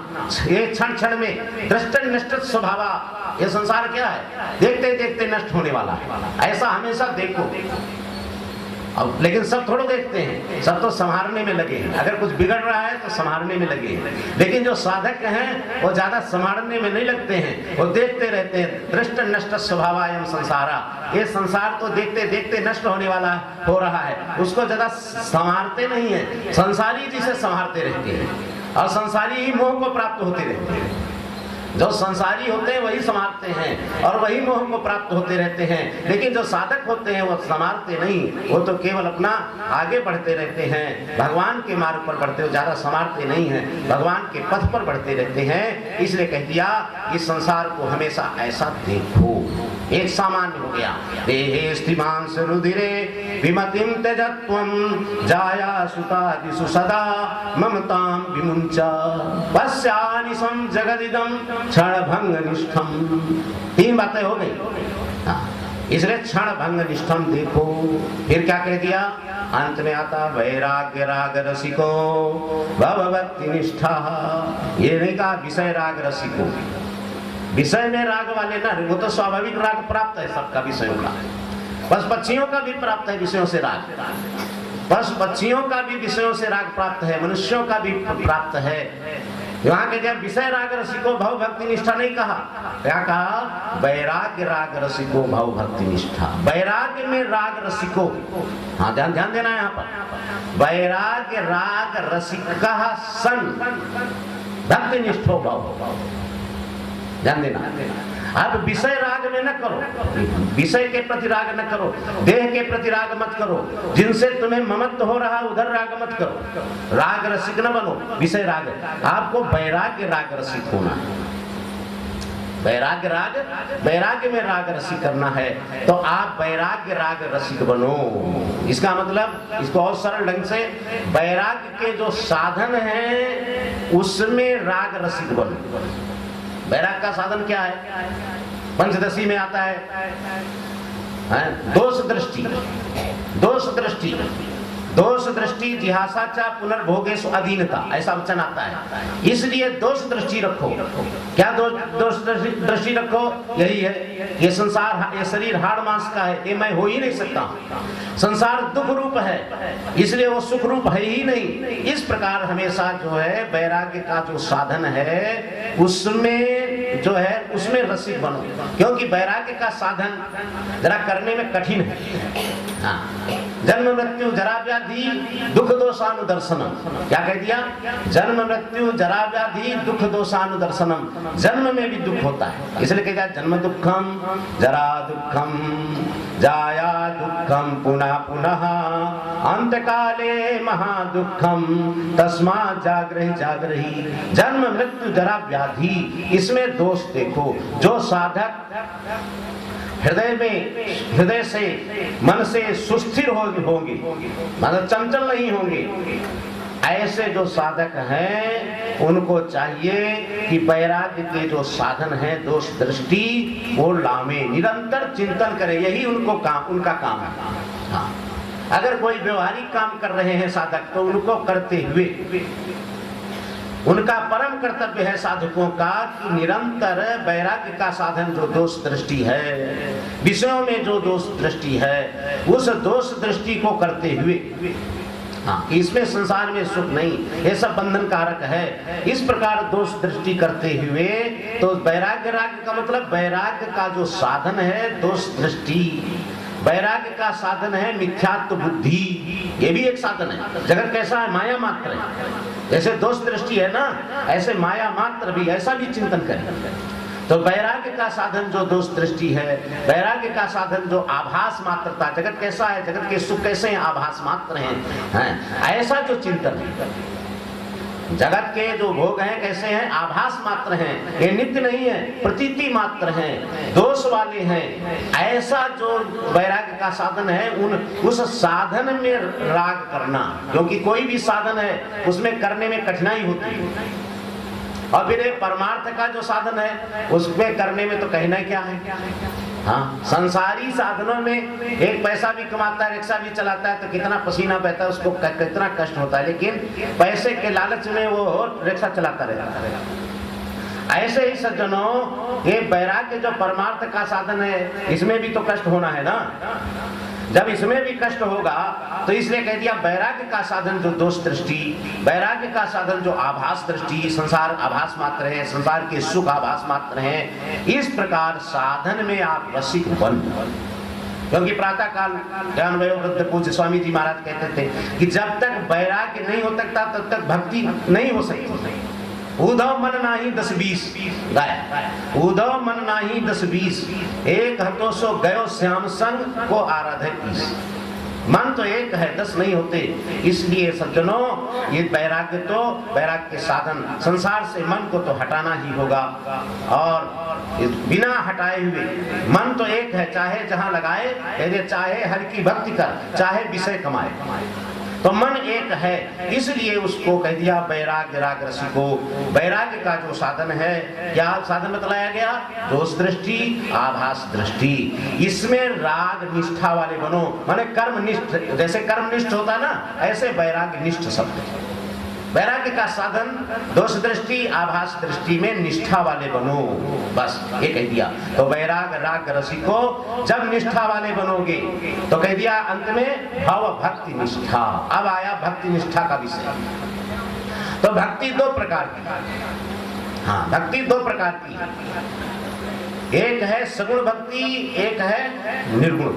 ये क्षण क्षण में दृष्ट नष्ट स्वभावा, ये संसार क्या है, देखते देखते नष्ट होने वाला है, ऐसा हमेशा देखो। अब लेकिन सब थोड़ा देखते हैं, सब तो संभालने में लगे हैं। अगर कुछ बिगड़ रहा है तो संभालने में लगे हैं, लेकिन जो साधक हैं वो ज्यादा संभालने में नहीं लगते हैं, वो देखते रहते हैं। दृष्ट नष्ट स्वभावायम संसारा, ये संसार तो देखते देखते नष्ट होने वाला हो रहा है, उसको ज्यादा संभालते नहीं है। संसारी जिसे संभालते रहते हैं और संसारी ही मोह को प्राप्त होते रहते हैं। जो संसारी होते हैं वही संभालते हैं और वही मोह को प्राप्त होते रहते हैं, लेकिन जो साधक होते हैं वो संभालते नहीं, वो तो केवल अपना आगे बढ़ते रहते हैं, भगवान के मार्ग पर बढ़ते हो, ज्यादा संभालते नहीं हैं, भगवान के पथ पर बढ़ते रहते हैं। इसलिए कह दिया कि संसार को हमेशा ऐसा देखो। एक सामान्य हो गया, देहे स्थिमांस रुधिरे विमतिं त्यजत्वं जाया सुतादिषु सदा ममतां विमुञ्च पश्यानिशं जगदिदं क्षण भंग निष्ठम। तीन बातें हो गई, इसलिए क्षण भंग निष्ठम देखो। फिर क्या कह दिया अंत में आता, वैराग्य राग रसिको भवभक्ति निष्ठा। ये नहीं कहा विषय राग रसिको, विषय में राग वाले ना, वो तो स्वाभाविक राग प्राप्त है सबका विषयों का, बस पक्षियों का भी प्राप्त है विषयों से राग। पशु पक्षियों का भी विषयों से राग प्राप्त है, मनुष्यों का भी प्राप्त है। वहां के क्या विषय राग रसिको भव भक्ति निष्ठा नहीं कहा, क्या कहा? वैराग्य राग रसिको भव भक्ति निष्ठा। वैराग्य में राग रसिको, हाँ ध्यान देना है यहाँ पर। वैराग्य राग रसिका सन भक्ति निष्ठो भव, ध्यान देना। अब विषय राग में न करो, विषय के प्रति राग न करो, देह के प्रति राग मत करो, जिनसे तुम्हें ममत्व हो रहा है उधर राग मत करो, राग रसिक न बनो, विषय राग। आपको वैराग्य राग रसिक होना है। वैराग्य में राग रसिक करना है तो आप वैराग्य राग रसिक बनो। इसका मतलब, इसको और सरल ढंग से, वैराग्य के जो साधन है उसमें राग रसिक बनो। वैराग का साधन क्या है? पंचदशी में आता है, दोष दृष्टि जिहासा चा पुनर्भोगेषु अधीनता, ऐसा वचन आता है। इसलिए दोष दृष्टि रखो। क्या दोष दृष्टि रखो? यही है, ये संसार, ये शरीर हाड़ मांस का है, ये मैं हो ही नहीं सकता। संसार दुख रूप है, इसलिए वो सुख रूप है ही नहीं। इस प्रकार हमेशा जो है वैराग्य का जो साधन है उसमें जो है उसमें रसिक बनो, क्योंकि वैराग्य का साधन जरा करने में कठिन है। हाँ, जन्म मृत्यु जरा व्याधि दुख दोषानुदर्शनम, क्या कह दिया? जन्म मृत्यु जरा व्याधि दुख दोषानुदर्शनम, जन्म में भी दुख होता है, इसलिए कह दिया जन्म दुखम जरा दुखम जाया दुखम पुनः पुनः अंतकाले महादुखम तस्मात् जागृहि। जन्म मृत्यु जरा व्याधि, इसमें दोष देखो। जो साधक हृदय से मन से सुस्थिर होंगे, मतलब चंचल नहीं होंगे, ऐसे जो साधक हैं उनको चाहिए कि वैराग्य के जो साधन है दोष दृष्टि वो लावे, निरंतर चिंतन करें, यही उनका काम है। हाँ, अगर कोई व्यवहारिक काम कर रहे हैं साधक तो उनको करते हुए उनका परम कर्तव्य है साधकों का कि निरंतर वैराग्य का साधन जो दोष दृष्टि है, विषयों में जो दोष दृष्टि है, उस दोष दृष्टि को करते हुए, हाँ, इसमें संसार में सुख नहीं, ये सब बंधन कारक है, इस प्रकार दोष दृष्टि करते हुए, तो वैराग्य राग का मतलब वैराग्य का जो साधन है दोष दृष्टि, वैराग्य का साधन है मिथ्यात्व बुद्धि, ये भी एक साधन है। जगत कैसा है? माया मात्र है। जैसे दोष दृष्टि है ना, ऐसे माया मात्र भी, ऐसा भी चिंतन करें। तो वैराग्य का साधन जो दोष दृष्टि है, वैराग्य का साधन जो आभास मात्रता, जगत कैसा है, जगत के सुख कैसे हैं, आभास मात्र हैं, ऐसा जो चिंतन है। जगत के जो भोग हैं कैसे हैं? आभास मात्र हैं, ये नित्य नहीं है, प्रतीति मात्र हैं, दोष वाले हैं। ऐसा जो वैराग्य का साधन है उस साधन में राग करना, क्योंकि कोई भी साधन है उसमें करने में कठिनाई होती है। और फिर परमार्थ का जो साधन है उसमें करने में तो कहना क्या है। हाँ, संसारी साधनों में एक पैसा भी कमाता है, रिक्शा भी चलाता है तो कितना पसीना बहता है, उसको कितना कष्ट होता है, लेकिन पैसे के लालच में वो रिक्शा चलाता रहता है। ऐसे ही सज्जनों, ये वैराग्य जो परमार्थ का साधन है इसमें भी तो कष्ट होना है ना। जब इसमें भी कष्ट होगा तो इसलिए कह दिया वैराग्य का साधन जो दोष दृष्टि, वैराग्य का साधन जो आभास दृष्टि, संसार आभास मात्र है, संसार के सुख आभास मात्र हैं, इस प्रकार साधन में आप रसिक बन। क्योंकि प्रातः काल ज्ञान वयो वृद्ध पूज्य स्वामी जी महाराज कहते थे कि जब तक वैराग्य नहीं हो सकता तब तक भक्ति नहीं हो सकती। उद्धव मन नाही 10-20 गाय, उद्धव मन नाही 10-20, एक हतो सो गयो श्याम संग को आराधे ईश। मन तो एक है, 10 नहीं होते। इसलिए सज्जनों, ये वैराग्य तो वैराग्य के साधन, संसार से मन को तो हटाना ही होगा, और बिना हटाए हुए मन तो एक है, चाहे जहां लगाए, चाहे हरि की भक्ति कर, चाहे विषय कमाए, तो मन एक है। इसलिए उसको कह दिया वैराग्य राग रसिको। वैराग्य का जो साधन है, क्या साधन बतलाया गया? दोष दृष्टि, आभास दृष्टि, इसमें राग निष्ठा वाले बनो, माने कर्म निष्ठ। जैसे कर्म निष्ठ होता ना, ऐसे वैराग्य निष्ठ शब्द। वैराग्य का साधन दोष दृष्टि आभास दृष्टि में निष्ठा वाले बनो, बस ये कह दिया। तो वैराग राग रसिको जब निष्ठा वाले बनोगे तो कह दिया अंत में भाव भक्ति निष्ठा। अब आया भक्ति निष्ठा का विषय। तो भक्ति दो प्रकार की, हाँ भक्ति दो प्रकार की, एक है सगुण भक्ति, एक है निर्गुण।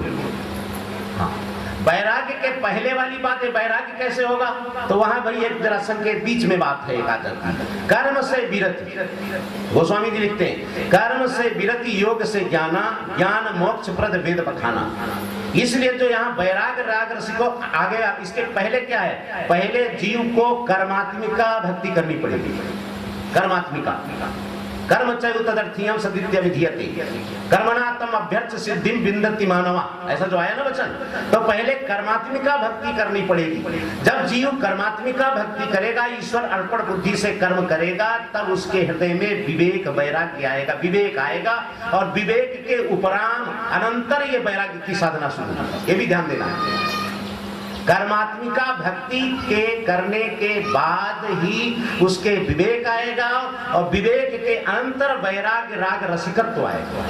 हाँ वैराग्य के पहले वाली बात है, वैराग्य कैसे होगा, तो वहां भाई एक जरा संकेत बीच में बात है, एक आदत कर्म से विरति। गोस्वामी जी लिखते हैं कर्म से विरति योग से ज्ञाना, ज्ञान मोक्ष प्रद वेद बखाना। इसलिए जो यहाँ वैराग्य राग रसिको आगे, इसके पहले क्या है, पहले जीव को कर्मात्मिका भक्ति करनी पड़ेगी। कर्मात्मिका कर्म चैव तदर्थीयम सदित्य विधीयते कर्मणा तम अभ्यर्थ सिद्धिम विन्दति मानवा, ऐसा जो आया ना वचन। तो पहले कर्मात्मिका भक्ति करनी पड़ेगी। जब जीव कर्मात्मिका भक्ति करेगा, ईश्वर अर्पण बुद्धि से कर्म करेगा, तब उसके हृदय में विवेक वैराग्य आएगा, विवेक आएगा, और विवेक के उपरांत अनंतर ये वैराग्य की साधना शुरू होगी। ये भी ध्यान देना है। कर्मात्मिका भक्ति के करने के बाद ही उसके विवेक आएगा, और विवेक के अंतर वैराग्य राग रसिकत्व आएगा।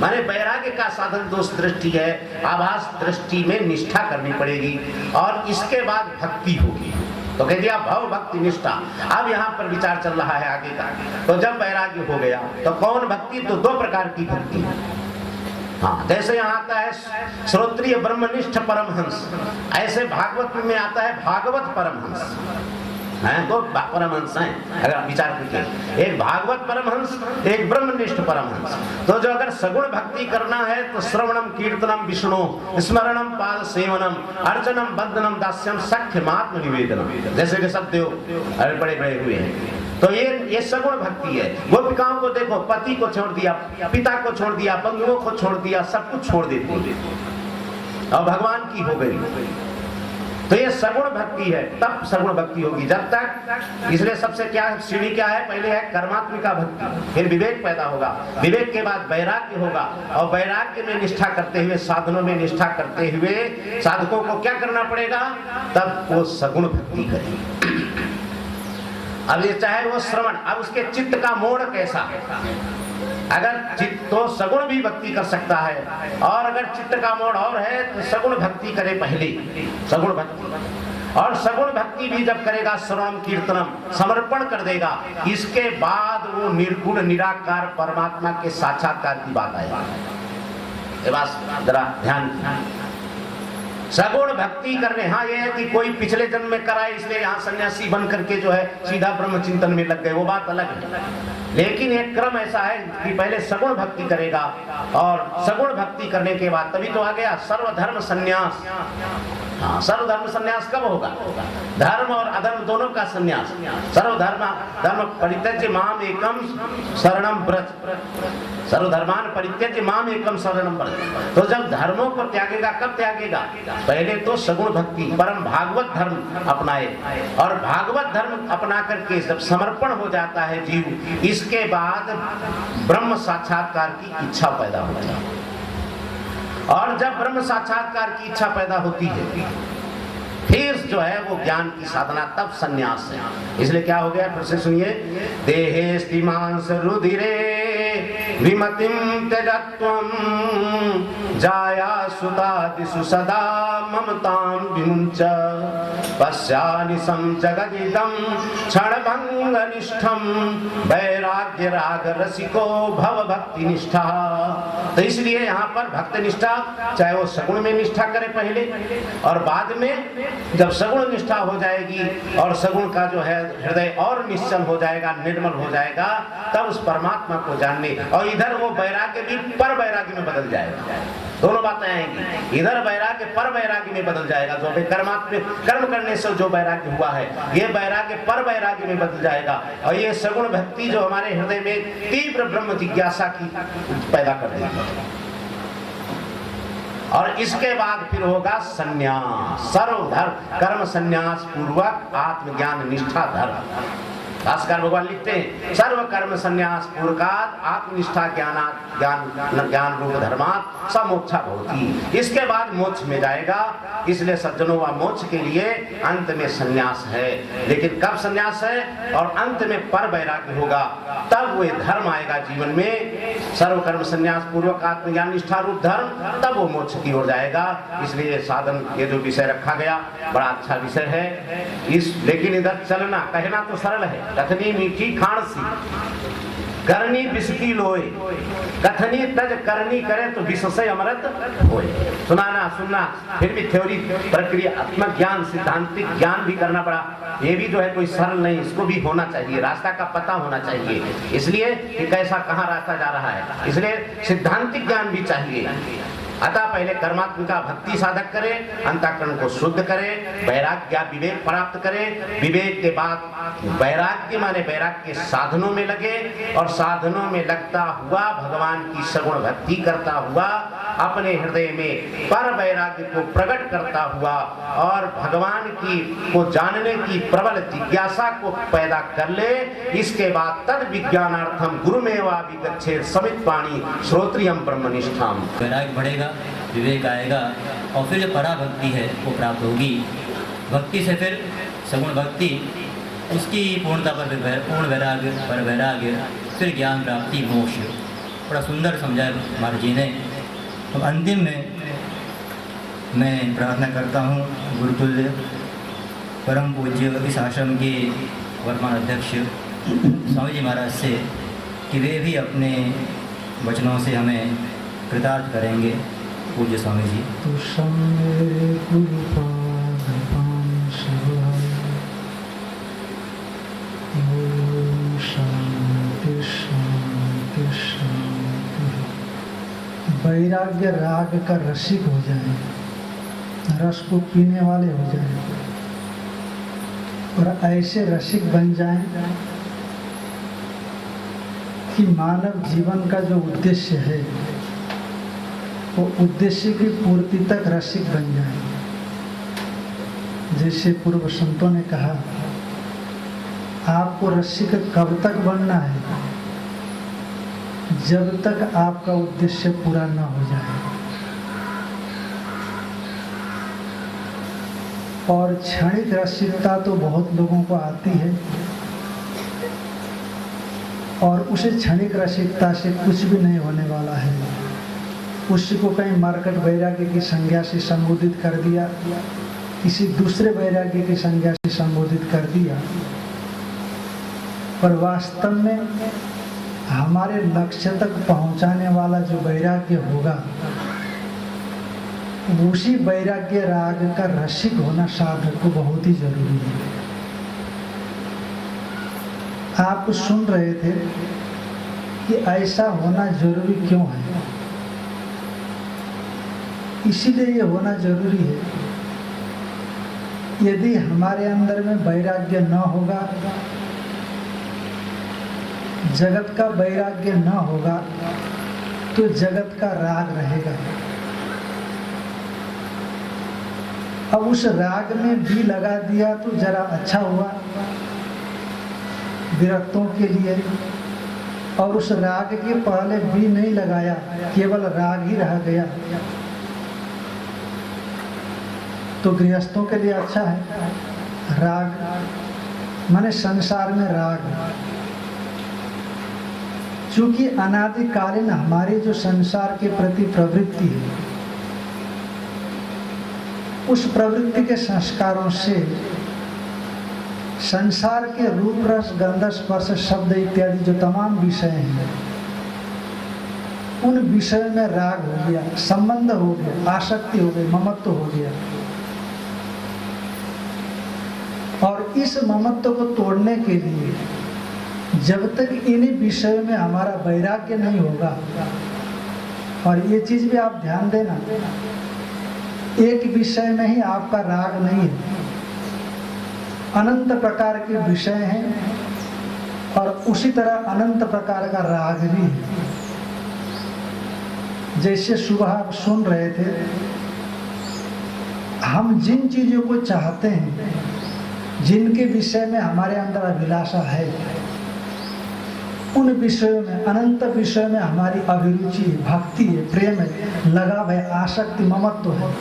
माने वैराग्य का साधन दोष दृष्टि है, आभास दृष्टि में निष्ठा करनी पड़ेगी, और इसके बाद भक्ति होगी। तो कह दिया भाव भक्ति निष्ठा। अब यहाँ पर विचार चल रहा है आगे का। तो जब वैराग्य हो गया तो कौन भक्ति, तो दो प्रकार की भक्ति है। हाँ जैसे यहाँ आता है श्रोत्रिय ब्रह्मनिष्ठ परमहंस, ऐसे भागवत में आता है भागवत परमहंस। हैं दो परमहंस हैं अगर आप विचार करके, एक भागवत परमहंस, एक ब्रह्मनिष्ठ परमहंस। तो जो अगर सगुण भक्ति करना है तो श्रवणम कीर्तनम विष्णु स्मरणम पाद सेवनम अर्चनम बंधनम दास्यम सख्यमात्म निवेदनम, जैसे कि सब देव बड़े बड़े हुए हैं। तो ये सगुण भक्ति है। गोपिकाओं को देखो, पति को छोड़ दिया, पिता को छोड़ दिया, बंधुओं को छोड़ दिया, सब कुछ छोड़ देती और भगवान की हो गई। तो ये सगुण भक्ति है, तब सगुण भक्ति होगी। जब तक, इसलिए सबसे क्या सीढ़ी क्या है, पहले है कर्मात्मिका भक्ति, फिर विवेक पैदा होगा, विवेक के बाद वैराग्य होगा, और वैराग्य में निष्ठा करते हुए, साधनों में निष्ठा करते हुए साधकों को क्या करना पड़ेगा, तब वो सगुण भक्ति करेंगे। अब ये चाहे वो श्रवण, अब उसके चित्त का मोड़ कैसा है, अगर चित्त तो सगुण भी भक्ति कर सकता है, और अगर चित्त का मोड़ और है तो सगुण भक्ति करे पहले, सगुण भक्ति। और सगुण भक्ति भी जब करेगा, श्रवण कीर्तनम समर्पण कर देगा, इसके बाद वो निर्गुण निराकार परमात्मा के साक्षात्कार की बात आएगी। ये बात जरा ध्यान, सगुण भक्ति करने, हाँ ये है कि कोई पिछले जन्म में कराए इसलिए यहाँ सन्यासी बन करके जो है सीधा ब्रह्म चिंतन में लग गए, वो बात अलग है। लेकिन एक क्रम ऐसा है कि पहले सगुण भक्ति करेगा, और सगुण भक्ति करने के बाद तभी तो आ गया सर्वधर्म संन्यास। हाँ सर्वधर्म संन्यास कब होगा, धर्म और अधर्म दोनों का संन्यास। सर्वधर्म धर्म परित्यज्य माम एकम शरणम व्रज, सर्वधर्मान परित्यज्य माम एकम शरणम व्रज। तो जब धर्मों को त्यागेगा, कब त्यागेगा, पहले तो सगुण भक्ति परम भागवत धर्म अपनाए, और भागवत धर्म अपना करके जब समर्पण हो जाता है जीव, इसके बाद ब्रह्म साक्षात्कार की इच्छा पैदा होती है। और जब ब्रह्म साक्षात्कार की इच्छा पैदा होती है, फिर जो है वो ज्ञान की साधना, तब संन्यास है। इसलिए क्या हो गया, फिर से सुनिए, देहे स्तिमांस रुधिरे विमतिम त्यजत्वम जाया सुतादिषु सदा ममतां विमुञ्च पश्यानिशं जगदिदं क्षणभंगनिष्ठं वैराग्य राग रसिको भव भक्ति निष्ठा। तो इसलिए यहाँ पर भक्त निष्ठा, चाहे वो सगुण में निष्ठा करे पहले, और बाद में जब सगुण निष्ठा हो जाएगी और सगुण का जो है हृदय और निश्चल हो जाएगा, निर्मल हो जाएगा, तब उस परमात्मा को जानने, और इधर वो वैराग्य भी पर वैराग्य में बदल जाएगा। दोनों बातें आएंगी, इधर वैराग्य पर वैराग्य में बदल जाएगा। जो अभी कर्म करने से जो वैराग्य हुआ है, ये वैराग्य पर वैराग्य में बदल जाएगा, और ये सगुण भक्ति जो हमारे हृदय में तीव्र ब्रह्म जिज्ञासा की पैदा कर देगी। और इसके बाद फिर होगा संन्यास, सर्वधर्म कर्म संन्यास पूर्वक आत्मज्ञान निष्ठा धर्म। भास्कर भगवान लिखते हैं सर्व कर्म संन्यास पूर्वकात आत्मनिष्ठा ज्ञान रूप धर्मात स मोक्षा भवति। इसके बाद मोक्ष में जाएगा। इसलिए सज्जनों व मोक्ष के लिए अंत में संन्यास है। लेकिन कब संन्यास है और अंत में पर वैराग्य होगा, तब वो धर्म आएगा जीवन में, सर्व कर्म संन्यास पूर्वक आत्मज्ञान निष्ठा रूप धर्म, तब वो मोक्ष की ओर जाएगा। इसलिए साधन ये जो विषय रखा गया बड़ा अच्छा विषय है। लेकिन इधर चलना कहना तो सरल है, कथनी मीठी खांसी करनी विष की लोए, कथनी तज करनी करे तो विष से अमृत होए। सुनाना सुनना, फिर भी थ्योरी प्रक्रिया आत्मक ज्ञान सिद्धांतिक ज्ञान भी करना पड़ा। ये भी जो है कोई सरल नहीं, इसको भी होना चाहिए, रास्ता का पता होना चाहिए। इसलिए कि कैसा कहाँ रास्ता जा रहा है, इसलिए सिद्धांतिक ज्ञान भी चाहिए। अतः पहले कर्मात्मिका भक्ति साधक करे, अंतःकरण को शुद्ध करे, वैराग्य विवेक प्राप्त करे, विवेक के बाद वैराग्य माने वैराग्य के साधनों में लगे, और साधनों में लगता हुआ भगवान की सगुण भक्ति करता हुआ अपने हृदय में पर वैराग्य को प्रकट करता हुआ और भगवान की को जानने की प्रबल जिज्ञासा को पैदा कर ले। इसके बाद तद विज्ञानार्थम गुरुमेवा विगच्छेद समित पाणी श्रोत्रियम ब्रह्मनिष्ठाम। वैराग्य बढ़ेगा, विवेक आएगा, और फिर जो पराभक्ति है वो प्राप्त होगी। भक्ति से फिर सगुण भक्ति, उसकी पूर्णता पर पूर्ण वैराग्य, पर वैराग्य, फिर ज्ञान प्राप्ति, मोक्ष। बड़ा सुंदर समझाया महाराज जी ने। तो अंतिम में मैं प्रार्थना करता हूँ गुरुतुल्य परम पूज्य इस आश्रम के वर्तमान अध्यक्ष स्वामी जी महाराज से कि वे भी अपने वचनों से हमें कृतार्थ करेंगे। पूज्य स्वामी जी। तो मेरे गुरुपाद शांति शांति शांति। वैराग्य राग का रसिक हो जाए, रस को पीने वाले हो जाए, और ऐसे रसिक बन जाएं कि मानव जीवन का जो उद्देश्य है वो उद्देश्य की पूर्ति तक रसिक बन जाए। जैसे पूर्व संतों ने कहा, आपको रसिक कब तक बनना है? जब तक आपका उद्देश्य पूरा न हो जाए। और क्षणिक रसिकता तो बहुत लोगों को आती है, और उसे क्षणिक रसिकता से कुछ भी नहीं होने वाला है। उसको कहीं मरकट वैराग्य की संज्ञा से संबोधित कर दिया, किसी दूसरे वैराग्य की संज्ञा से संबोधित कर दिया, पर वास्तव में हमारे लक्ष्य तक पहुंचाने वाला जो वैराग्य होगा, उसी वैराग्य राग का रसिक होना साधक को बहुत ही जरूरी है। आप सुन रहे थे कि ऐसा होना जरूरी क्यों है? इसीलिए ये होना जरूरी है। यदि हमारे अंदर में वैराग्य न होगा, जगत का वैराग्य न होगा, तो जगत का राग रहेगा। अब उस राग में भी लगा दिया तो जरा अच्छा हुआ विरक्तों के लिए, और उस राग के पहले भी नहीं लगाया, केवल राग ही रह गया, तो गृहस्थों के लिए अच्छा है। राग माने संसार में राग, चूंकि अनादिकालीन हमारी जो संसार के प्रति प्रवृत्ति है, उस प्रवृत्ति के संस्कारों से संसार के रूप रस गंध स्पर्श शब्द इत्यादि जो तमाम विषय हैं, उन विषयों में राग हो गया, संबंध हो गया, आसक्ति हो गई, ममत्व हो गया। और इस ममत्व को तोड़ने के लिए जब तक इन्हीं विषयों में हमारा वैराग्य नहीं होगा, और ये चीज भी आप ध्यान देना, एक विषय में ही आपका राग नहीं है, अनंत प्रकार के विषय हैं, और उसी तरह अनंत प्रकार का राग भी है। जैसे सुबह आप सुन रहे थे, हम जिन चीजों को चाहते हैं जिनके विषय में हमारे अंदर अभिलाषा है, उन विषयों में, अनंत विषयों में हमारी अभिरुचि, भक्ति है, प्रेम है, लगाव है, आसक्ति, ममत्व है,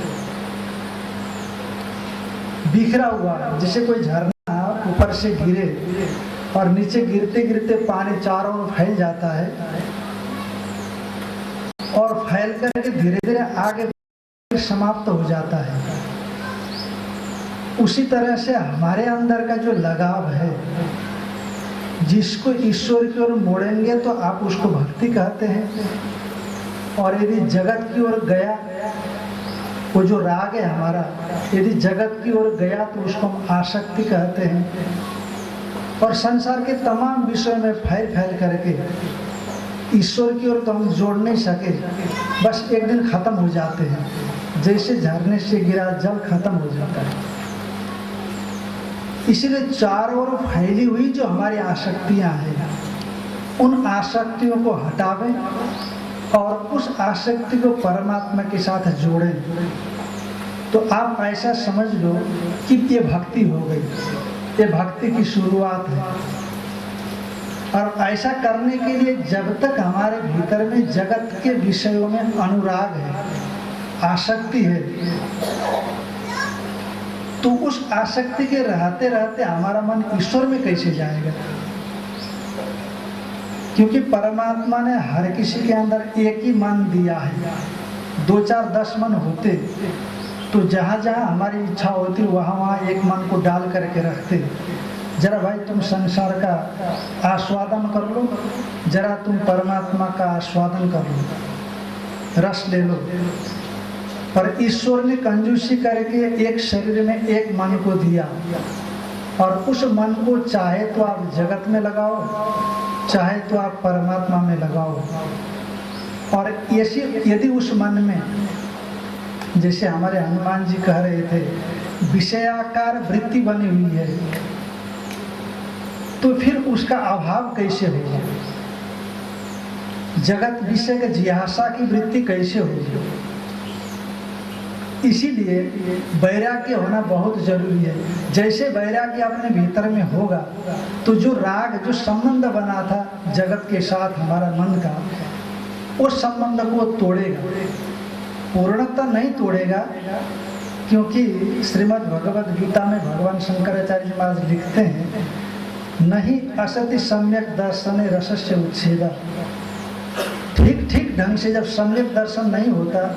बिखरा हुआ। जैसे कोई झरना ऊपर से गिरे और नीचे गिरते गिरते पानी चारों ओर फैल जाता है और फैल करके धीरे धीरे आगे समाप्त हो जाता है। उसी तरह से हमारे अंदर का जो लगाव है, जिसको ईश्वर की ओर मोड़ेंगे तो आप उसको भक्ति कहते हैं, और यदि जगत की ओर गया, वो जो राग है हमारा, यदि जगत की ओर गया तो उसको हम आसक्ति कहते हैं। और संसार के तमाम विषयों में फैल फैल करके ईश्वर की ओर तो हम जोड़ नहीं सके, बस एक दिन खत्म हो जाते हैं, जैसे झरने से गिरा जल खत्म हो जाता है। इसलिए चारों ओर फैली हुई जो हमारी आसक्तियां हैं, उन आसक्तियों को हटावें और उस आसक्ति को परमात्मा के साथ जोड़ें, तो आप ऐसा समझ लो कि ये भक्ति हो गई, ये भक्ति की शुरुआत है। और ऐसा करने के लिए जब तक हमारे भीतर में जगत के विषयों में अनुराग है, आसक्ति है, तो उस आसक्ति के रहते रहते हमारा मन ईश्वर में कैसे जाएगा? क्योंकि परमात्मा ने हर किसी के अंदर एक ही मन दिया है। 2, 4, 10 मन होते तो जहाँ जहाँ हमारी इच्छा होती वहाँ वहाँ एक मन को डाल करके रखते। जरा भाई तुम संसार का आस्वादन कर लो, जरा तुम परमात्मा का आस्वादन कर लो, रस ले लो। पर ईश्वर ने कंजूसी करके एक शरीर में एक मन को दिया, और उस मन को चाहे तो आप जगत में लगाओ, चाहे तो आप परमात्मा में लगाओ। और ऐसे यदि उस मन में, जैसे हमारे हनुमान जी कह रहे थे, विषयाकार वृत्ति बनी हुई है, तो फिर उसका अभाव कैसे होगा? जगत विषय के जिज्ञासा की वृत्ति कैसे होगी? इसीलिए वैराग्य होना बहुत जरूरी है। जैसे वैराग्य अपने भीतर में होगा तो जो राग, जो संबंध बना था जगत के साथ हमारा मन का, उस संबंध को तोड़ेगा। पूर्णतः नहीं तोड़ेगा, क्योंकि श्रीमद् भगवद गीता में भगवान शंकराचार्य जी महाराज लिखते हैं, नहीं असति सम्यक दर्शने रसस्य उच्छेदा। ठीक ठीक ढंग से जब सम्यक दर्शन नहीं होता,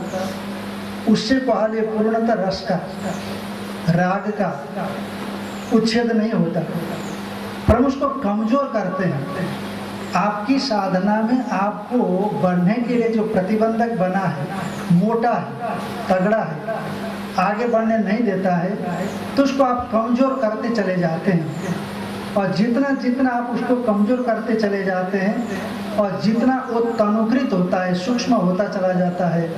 उससे पहले पूर्णतः रस का, राग का उच्छेद नहीं होता। पर हम उसको कमजोर करते हैं। आपकी साधना में आपको बढ़ने के लिए जो प्रतिबंधक बना है, मोटा है, तगड़ा है, आगे बढ़ने नहीं देता है, तो उसको आप कमजोर करते चले जाते हैं। और जितना जितना आप उसको कमजोर करते चले जाते हैं और जितना वो तनुकृत होता है, सूक्ष्म होता चला जाता है,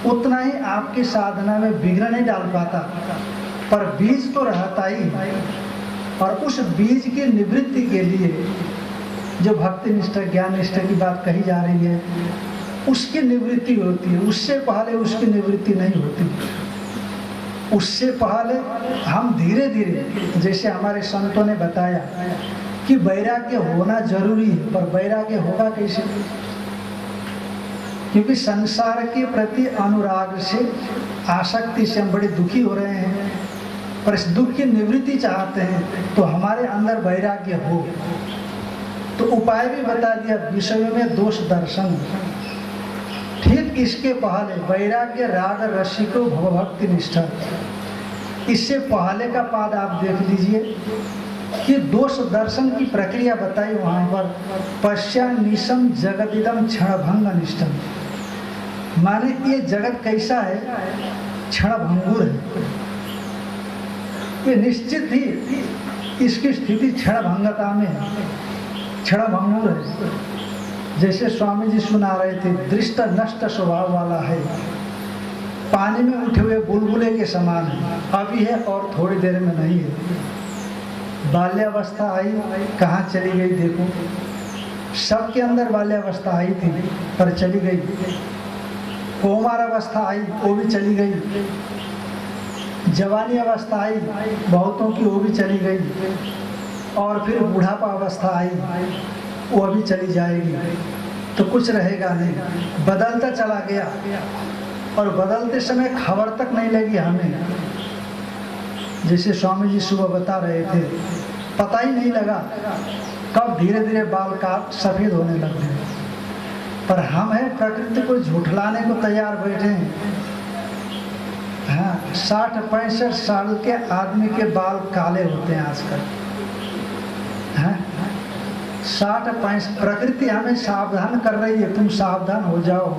उतना ही आपकी साधना में विघ्न नहीं डाल पाता। पर बीज तो रहता ही, और उस बीज की निवृत्ति के लिए जो भक्ति निष्ठा, ज्ञान निष्ठा की बात कही जा रही है, उसकी निवृत्ति होती है। उससे पहले उसकी निवृत्ति नहीं होती। उससे पहले हम धीरे धीरे, जैसे हमारे संतों ने बताया कि वैराग्य होना जरूरी है, पर वैराग्य होगा कैसे? क्योंकि संसार के प्रति अनुराग से, आसक्ति से हम बड़े दुखी हो रहे हैं, पर इस दुख की निवृत्ति चाहते हैं तो हमारे अंदर वैराग्य हो। तो उपाय भी बता दिया, विषयों में दोष दर्शन। ठीक इसके पहले वैराग्य, राग, रसिको, भवभक्ति निष्ठा, इससे पहले का पाद आप देख लीजिए कि दोष दर्शन की प्रक्रिया बताई वहां पर, पश्यानिशम जगदिदम क्षणभंग निष्ठम। माने ये जगत कैसा है? क्षणभंगुर है। ये निश्चित ही इसकी स्थिति क्षणभंगता में है, क्षणभंगुर है। जैसे स्वामी जी सुना रहे थे, दृष्ट नष्ट स्वभाव वाला है, पानी में उठे हुए बुलबुले के समान है, अभी है और थोड़ी देर में नहीं है। बाल्यावस्था आई, कहाँ चली गई देखो। सबके अंदर बाल्यावस्था आई थी पर चली गई। कौमारावस्था आई, वो भी चली गई। जवानी अवस्था आई, बहुतों की वो भी चली गई, और फिर बुढ़ापा अवस्था आई, वो भी चली जाएगी, तो कुछ रहेगा नहीं। बदलता चला गया, और बदलते समय खबर तक नहीं लगी हमें। जैसे स्वामी जी सुबह बता रहे थे, पता ही नहीं लगा कब धीरे धीरे बाल का सफेद होने लग गए। पर हम हैं प्रकृति को झूठलाने को तैयार बैठे हैं। हाँ, 60-65 साल के आदमी के बाल काले होते हैं आजकल। हाँ, 60-65, प्रकृति हमें सावधान कर रही है, तुम सावधान हो जाओ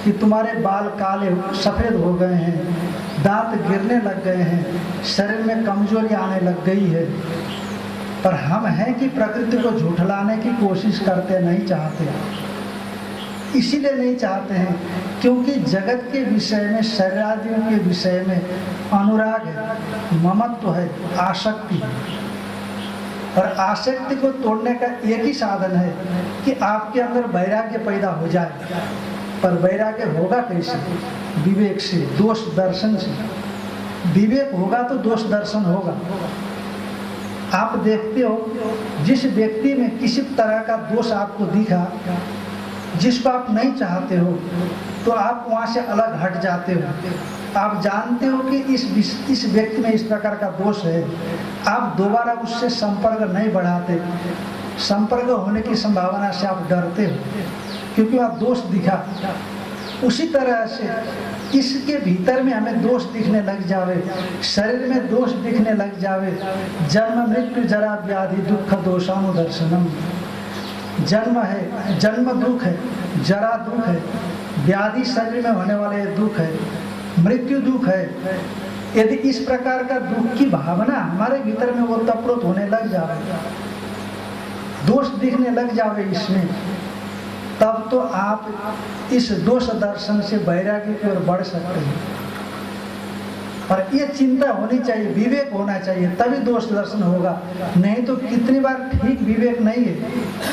कि तुम्हारे बाल काले सफेद हो गए हैं, दांत गिरने लग गए हैं, शरीर में कमजोरी आने लग गई है। पर हम हैं कि प्रकृति को झूठलाने की कोशिश करते नहीं चाहते। इसीलिए नहीं चाहते हैं क्योंकि जगत के विषय में, शरीरादियों के विषय में अनुराग है, ममत्व है, आसक्ति है। और आसक्ति को तोड़ने का एक ही साधन है कि आपके अंदर वैराग्य पैदा हो जाए। पर वैराग्य होगा कैसे? विवेक से, दोष दर्शन से। विवेक होगा तो दोष दर्शन होगा। आप देखते हो, जिस व्यक्ति में किसी तरह का दोष आपको दिखा, जिसको आप नहीं चाहते हो, तो आप वहां से अलग हट जाते हो। आप जानते हो कि इस व्यक्ति में इस प्रकार का दोष है, आप दोबारा उससे संपर्क नहीं बढ़ाते। संपर्क होने की संभावना से आप डरते हो क्योंकि वह दोष दिखा। उसी तरह से इसके भीतर में हमें दोष दिखने लग जावे, शरीर में दोष दिखने लग जावे। जन्म मृत्यु जरा व्याधि दुख दोषानुदर्शनम। जन्म है, जन्म दुख है, जरा दुख है, व्याधि शरीर में होने वाले दुख है, मृत्यु दुख है। यदि इस प्रकार का दुख की भावना हमारे भीतर में वो तप्रोत होने लग जावे, दोष दिखने लग जावे इसमें, तब तो आप इस दोष दर्शन से वैराग्य की ओर बढ़ सकते हैं। पर ये चिंता होनी चाहिए, विवेक होना चाहिए, तभी दोष दर्शन होगा। नहीं तो कितनी बार ठीक विवेक नहीं है,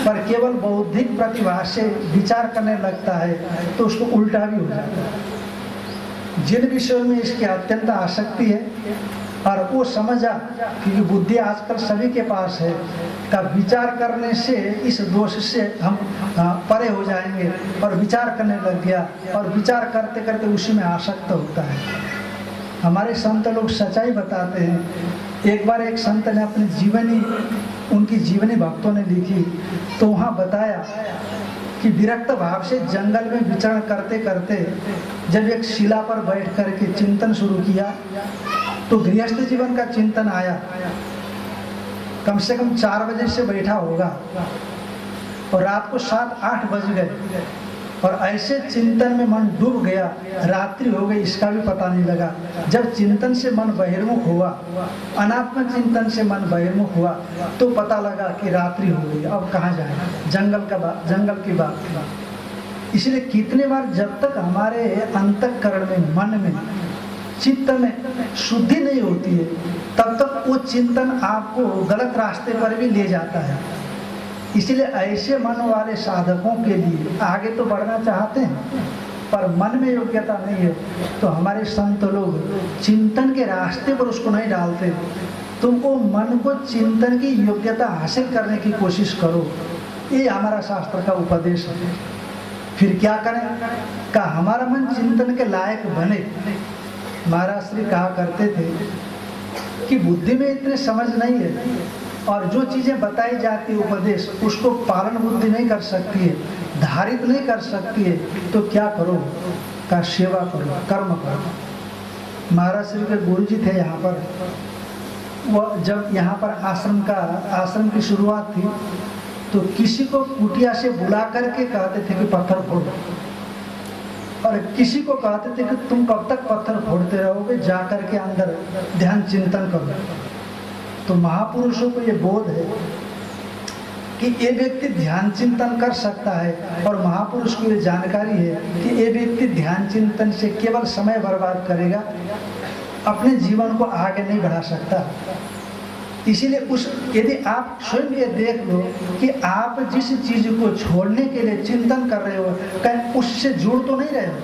पर केवल बौद्धिक प्रतिभा से विचार करने लगता है तो उसको उल्टा भी हो जाता है। जिन विषयों में इसकी अत्यंत आसक्ति है और वो समझा, क्योंकि बुद्धि आजकल सभी के पास है, का विचार करने से इस दोष से हम परे हो जाएंगे, और विचार करने लग गया, और विचार करते करते उसी में आसक्त होता है। हमारे संत लोग सच्चाई बताते हैं। एक बार एक संत ने अपनी जीवनी, उनकी जीवनी भक्तों ने लिखी, तो वहाँ बताया कि विरक्त भाव से जंगल में विचरण करते करते जब एक शिला पर बैठ करके चिंतन शुरू किया, तो गृहस्थ जीवन का चिंतन आया। कम से कम 4 बजे से बैठा होगा और रात को 7-8 बज गए, और ऐसे चिंतन में मन डूब गया, रात्रि हो गई, इसका भी पता नहीं लगा। जब चिंतन से मन बहिर्मुख हुआ, अनात्म चिंतन से मन बहिर्मुख हुआ, तो पता लगा कि रात्रि हो गई, अब कहाँ जाए, जंगल की बात। इसलिए कितने बार जब तक हमारे अंतःकरण में, मन में, चित्त में शुद्धि नहीं होती है, तब तक वो चिंतन आपको गलत रास्ते पर भी ले जाता है। इसलिए ऐसे मन वाले साधकों के लिए आगे तो बढ़ना चाहते हैं, पर मन में योग्यता नहीं है, तो हमारे संत लोग चिंतन के रास्ते पर उसको नहीं डालते। तुमको मन को चिंतन की योग्यता हासिल करने की कोशिश करो, ये हमारा शास्त्र का उपदेश है। फिर क्या करें? का हमारा मन चिंतन के लायक बने। महाराज श्री कहा करते थे कि बुद्धि में इतने समझ नहीं है, और जो चीजें बताई जाती है उपदेश, उसको पालन बुद्धि नहीं कर सकती है, धारित नहीं कर सकती है, तो क्या करो? का सेवा करो, कर्म करो। महाराज श्री के गुरु जी थे यहाँ पर, वो जब यहाँ पर आश्रम की शुरुआत थी, तो किसी को कुटिया से बुला करके कहते थे कि पत्थर फोड़ो, और किसी को कहते थे कि तुम कब तक पत्थर फोड़ते रहोगे, जा करके अंदर ध्यान चिंतन करो। तो महापुरुषों को ये बोध है कि ये व्यक्ति ध्यान चिंतन कर सकता है, और महापुरुष को ये जानकारी है कि ये व्यक्ति ध्यान चिंतन से केवल समय बर्बाद करेगा, अपने जीवन को आगे नहीं बढ़ा सकता। इसीलिए यदि आप स्वयं ये देख लो कि आप जिस चीज को छोड़ने के लिए चिंतन कर रहे हो, कहीं उससे जुड़ तो नहीं रहे हो।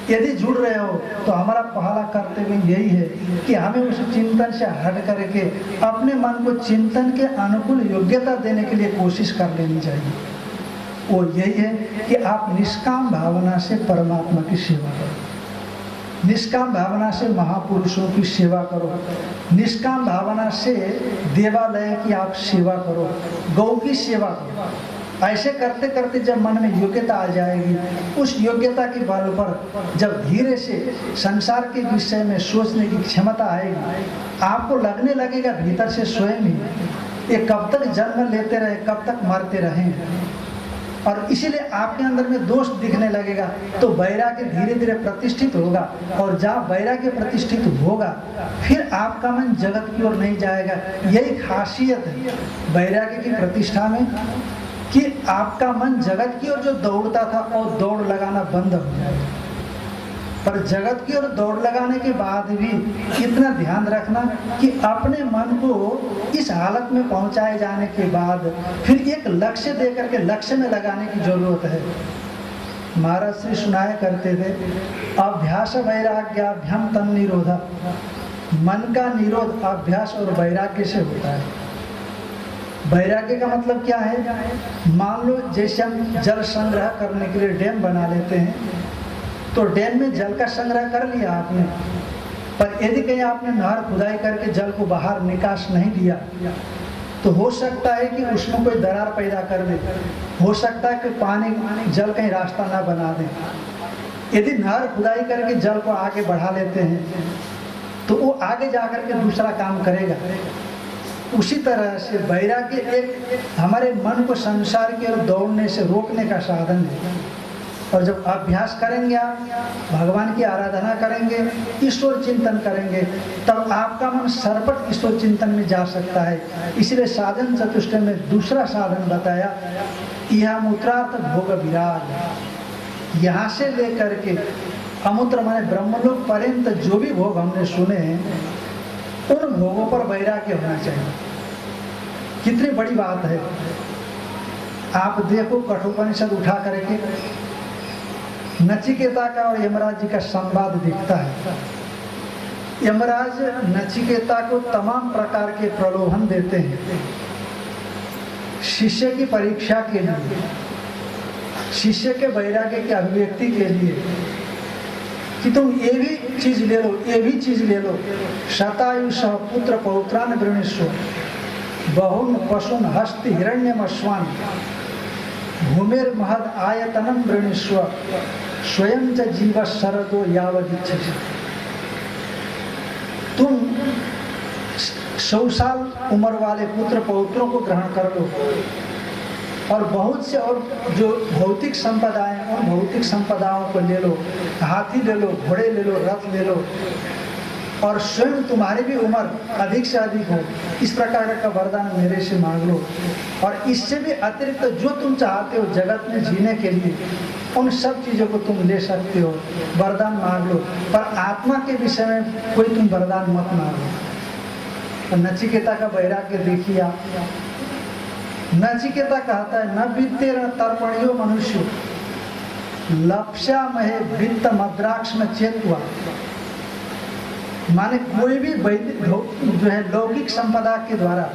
यदि जुड़ रहे हो तो हमारा पहला कर्तव्य यही है कि हमें उस चिंतन से हट करके अपने मन को चिंतन के अनुकूल योग्यता देने के लिए कोशिश कर लेनी चाहिए। वो यही है कि आप निष्काम भावना से परमात्मा की सेवा करो, निष्काम भावना से महापुरुषों की सेवा करो, निष्काम भावना से देवालय की आप सेवा करो, गौ की सेवा करो। ऐसे करते करते जब मन में योग्यता आ जाएगी, उस योग्यता के बल पर जब धीरे से संसार के विषय में सोचने की क्षमता आएगी, आपको लगने लगेगा भीतर से स्वयं ही ये कब तक जन्म लेते रहे, कब तक मरते रहें, और इसीलिए आपके अंदर में दोष दिखने लगेगा। तो वैराग्य धीरे धीरे प्रतिष्ठित होगा, और जहाँ वैराग्य प्रतिष्ठित होगा फिर आपका मन जगत की ओर नहीं जाएगा। यही खासियत है वैराग्य की प्रतिष्ठा में कि आपका मन जगत की ओर जो दौड़ता था और दौड़ लगाना बंद हो जाएगा। पर जगत की ओर दौड़ लगाने के बाद भी इतना ध्यान रखना कि अपने मन को इस हालत में पहुंचाए जाने के बाद फिर एक लक्ष्य देकर के लक्ष्य में लगाने की जरूरत है। महाराज श्री सुनाया करते थे, अभ्यास वैराग्याभ्याम तन निरोधा, मन का निरोध अभ्यास और वैराग्य से होता है। वैराग्य का मतलब क्या है? मान लो जैसे हम जल संग्रह करने के लिए डैम बना लेते हैं, तो डैम में जल का संग्रह कर लिया आपने, पर यदि कहीं आपने नहर खुदाई करके जल को बाहर निकास नहीं दिया तो हो सकता है कि उसमें कोई दरार पैदा कर दे, हो सकता है कि पानी जल कहीं रास्ता ना बना दे। यदि नहर खुदाई करके जल को आगे बढ़ा लेते हैं तो वो आगे जाकर के दूसरा काम करेगा। उसी तरह से वैराग्य एक हमारे मन को संसार की ओर दौड़ने से रोकने का साधन है। और जब अभ्यास करेंगे, आप भगवान की आराधना करेंगे, ईश्वर चिंतन करेंगे, तब आपका मन सर्वत्र ईश्वर चिंतन में जा सकता है। इसलिए साधन चतुष्टय में दूसरा साधन बताया, यह मूत्रार्थ भोग विराग। यहाँ से लेकर के अमूत्र माने ब्रह्मलोक पर्यंत जो भी भोग हमने सुने हैं, उन भोगों पर वैराग्य होना चाहिए। कितनी बड़ी बात है। आप देखो कठोपनिषद उठा करके नचिकेता का और यमराज जी का संवाद दिखता है। यमराज नचिकेता को तमाम प्रकार के प्रलोभन देते हैं शिष्य की परीक्षा के लिए, शिष्य के वैराग्य की अभिव्यक्ति के लिए, कि तुम ये भी चीज ले लो, ये भी चीज ले लो। शतायुष पुत्र पौत्रान वृणीष्व बहुन पशुन हस्ति हिरण्यमश्वान भूमिर महद आयतनम वृणीष्व स्वयं च जीव शरदो यावदिच्छसि। तुम 100 साल उम्र वाले पुत्र पौत्रों को ग्रहण कर लो, और बहुत से और जो भौतिक संपदाएं, उन भौतिक संपदाओं को ले लो, हाथी ले लो, घोड़े ले लो, रथ ले लो, और स्वयं तुम्हारी भी उम्र अधिक से अधिक हो, इस प्रकार का वरदान मेरे से मांग लो। और इससे भी अतिरिक्त जो तुम चाहते हो जगत में जीने के लिए, उन सब चीज़ों को तुम ले सकते हो, वरदान मांग लो, पर आत्मा के विषय में कोई तुम वरदान मत मांगो। तो नचिकेता का वैराग्य देखिए आप। नचिकेता कहता है, न वित्ते न तर्पणियो मनुष्य लप्स्या महे वित्त मद्राक्ष में चेतुआ। माने कोई भी वैदिक जो है लौकिक संपदा के द्वारा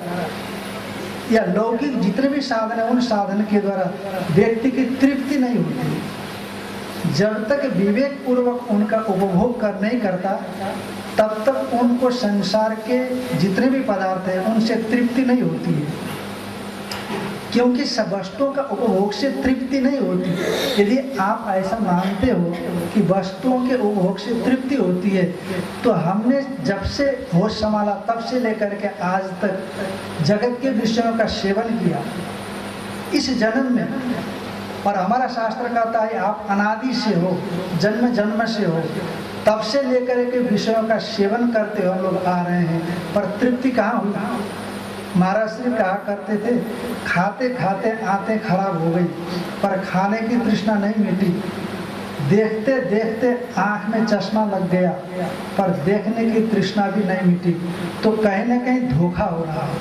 या लौकिक जितने भी साधन है, उन साधन के द्वारा व्यक्ति की तृप्ति नहीं होती। जब तक विवेक पूर्वक उनका उपभोग कर नहीं करता, तब तक उनको संसार के जितने भी पदार्थ हैं उनसे तृप्ति नहीं होती है। क्योंकि सब वस्तुओं का उपभोग से तृप्ति नहीं होती। यदि आप ऐसा मानते हो कि वस्तुओं के उपभोग से तृप्ति होती है, तो हमने जब से होश संभाला तब से लेकर के आज तक जगत के विषयों का सेवन किया इस जन्म में। और हमारा शास्त्र कहता है आप अनादि से हो, जन्म जन्म से हो, तब से लेकर के विषयों का सेवन करते हम लोग आ रहे हैं, पर तृप्ति कहाँ हुई? महाराज श्री कहा करते थे, खाते खाते आंतें खराब हो गई, पर खाने की तृष्णा नहीं मिटी। देखते देखते आंख में चश्मा लग गया, पर देखने की तृष्णा भी नहीं मिटी। तो कहीं ना कहीं धोखा हो रहा है।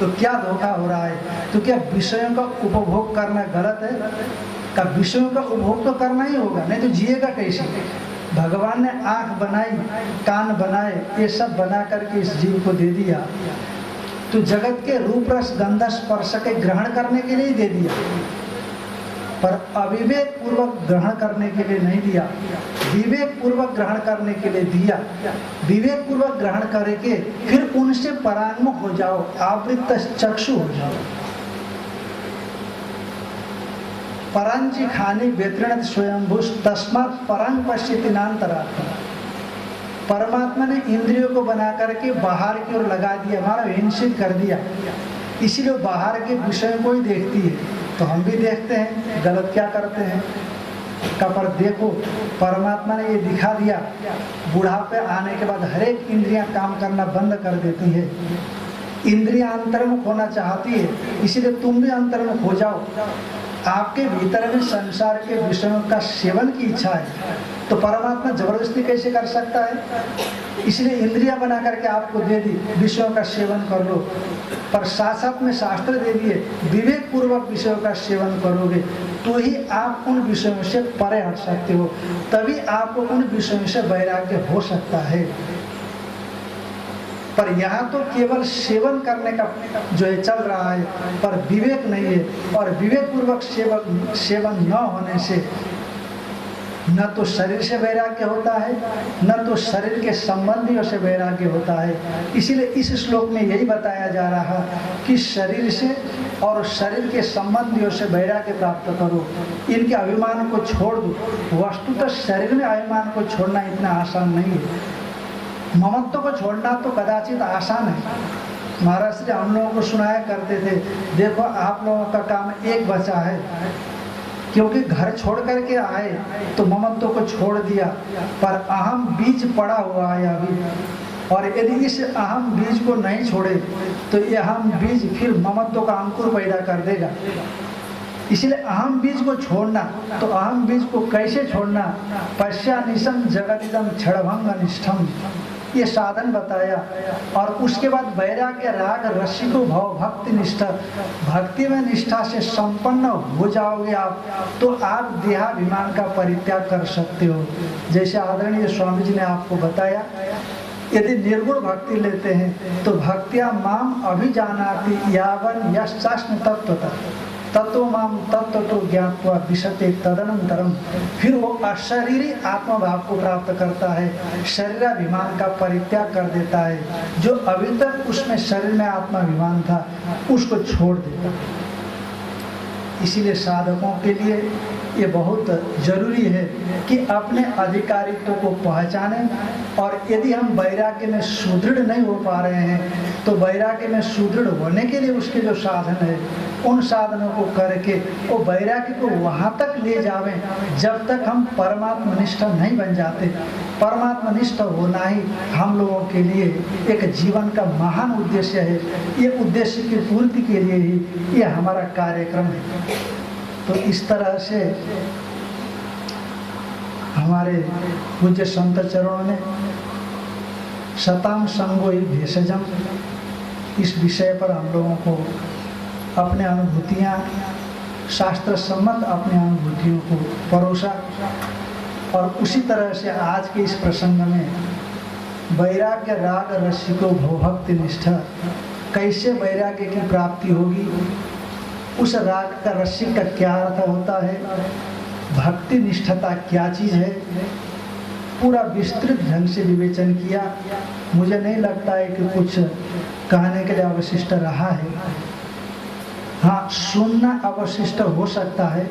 तो क्या धोखा हो रहा है? तो क्या विषयों का उपभोग करना गलत है? का विषयों का उपभोग तो करना ही होगा, नहीं तो जिएगा कैसे। भगवान ने आंख बनाई, कान बनाए, ये सब बना करके इस जीव को दे दिया, तो जगत के रूप रस गंध स्पर्श के ग्रहण करने के लिए दे दिया, पर अविवेक पूर्वक ग्रहण करने के लिए नहीं दिया, विवेक पूर्वक ग्रहण करने के लिए दिया। विवेक पूर्वक ग्रहण करके फिर उनसे परांगमुख हो जाओ, आवृत चक्षु हो जाओ। परंजी खानी व्यतीर्णत स्वयंभूष तस्मात् परंग पश्यति नान्तरात्मा। परमात्मा ने इंद्रियों को बना करके बाहर की ओर लगा दिया, हमारा हिंसित कर दिया, इसीलिए बाहर के विषय को ही देखती है। तो हम भी देखते हैं, गलत क्या करते हैं का, पर देखो परमात्मा ने ये दिखा दिया, बुढ़ापे आने के बाद हर एक इंद्रियां काम करना बंद कर देती है, इंद्रियां अंतर्मुख होना चाहती है, इसीलिए तुम भी अंतर्मुख हो जाओ। आपके भीतर में संसार के विषयों का सेवन की इच्छा है, तो परमात्मा जबरदस्ती कैसे कर सकता है? इसलिए इंद्रियां बना करके आपको दे दी, विषयों का सेवन कर लो, पर साथ साथ में शास्त्र दे दिए, विवेक पूर्वक विषयों का सेवन करोगे तो ही आप उन विषयों से परे हट सकते हो, तभी आपको उन विषयों से वैराग्य हो सकता है। पर यहाँ तो केवल सेवन करने का जो है चल रहा है, पर विवेक नहीं है, और विवेक पूर्वक सेवन न होने से न तो शरीर से वैराग्य होता है, न तो शरीर के संबंधियों से वैराग्य होता है। इसीलिए इस श्लोक में यही बताया जा रहा कि शरीर से और शरीर के संबंधियों से वैराग्य प्राप्त करो, इनके अभिमान को छोड़ दो। वस्तुतः शरीर में अभिमान को छोड़ना इतना आसान नहीं है, ममत्व को छोड़ना तो कदाचित आसान है। महाराज श्री हम लोगों को सुनाया करते थे, देखो आप लोगों का काम एक बचा है, क्योंकि घर छोड़ करके आए तो ममत्व को छोड़ दिया, पर अहम बीज पड़ा हुआ है अभी, और यदि इस अहम बीज को नहीं छोड़े तो ये अहम बीज फिर ममत्व का अंकुर पैदा कर देगा। इसलिए अहम बीज को छोड़ना, तो अहम बीज को कैसे छोड़ना? पश्यानिशम जगदिदम क्षणभंग अनिष्ठम, ये साधन बताया। और उसके बाद वैराग्य राग रसिको भव भक्ति निष्ठा, भक्ति में निष्ठा से संपन्न हो जाओगे आप, तो आप देहाभिमान का परित्याग कर सकते हो। जैसे आदरणीय स्वामी जी ने आपको बताया, यदि निर्गुण भक्ति लेते हैं तो भक्तिया माम अभिजानाति यावन यशास्म तत्वतः तत्व माम तत्व तो ज्ञात्वा विशते तदनंतरम, फिर वो अशरीरी आत्मा भाव को प्राप्त करता है, शरीराभिमान का परित्याग कर देता है। जो अभी तक उसमें शरीर में आत्माभिमान था उसको छोड़ देता। इसीलिए साधकों के लिए ये बहुत जरूरी है कि अपने अधिकारित्व को पहचानें, और यदि हम वैराग्य में सुदृढ़ नहीं हो पा रहे हैं तो वैराग्य में सुदृढ़ होने के लिए उसके जो साधन है उन साधनों को करके वो वैराग्य को वहाँ तक ले जावें जब तक हम परमात्मनिष्ठ नहीं बन जाते। परमात्मनिष्ठ होना ही हम लोगों के लिए एक जीवन का महान उद्देश्य है। ये उद्देश्य की पूर्ति के लिए ही ये हमारा कार्यक्रम है। तो इस तरह से हमारे पूज्य संत चरणों ने शताम संगो ही भेषजम, इस विषय पर हम लोगों को अपने अनुभूतियाँ, शास्त्र सम्मत अपने अनुभूतियों को परोसा, और उसी तरह से आज के इस प्रसंग में वैराग्य राग रसिको भवभक्ति निष्ठा, कैसे वैराग्य की प्राप्ति होगी, उस राग का रसिक का क्या अर्थ होता है, भक्ति निष्ठता क्या चीज़ है, पूरा विस्तृत ढंग से विवेचन किया। मुझे नहीं लगता है कि कुछ कहने के लिए अवशिष्ट रहा है। हाँ, सुनना अवशिष्ट हो सकता है,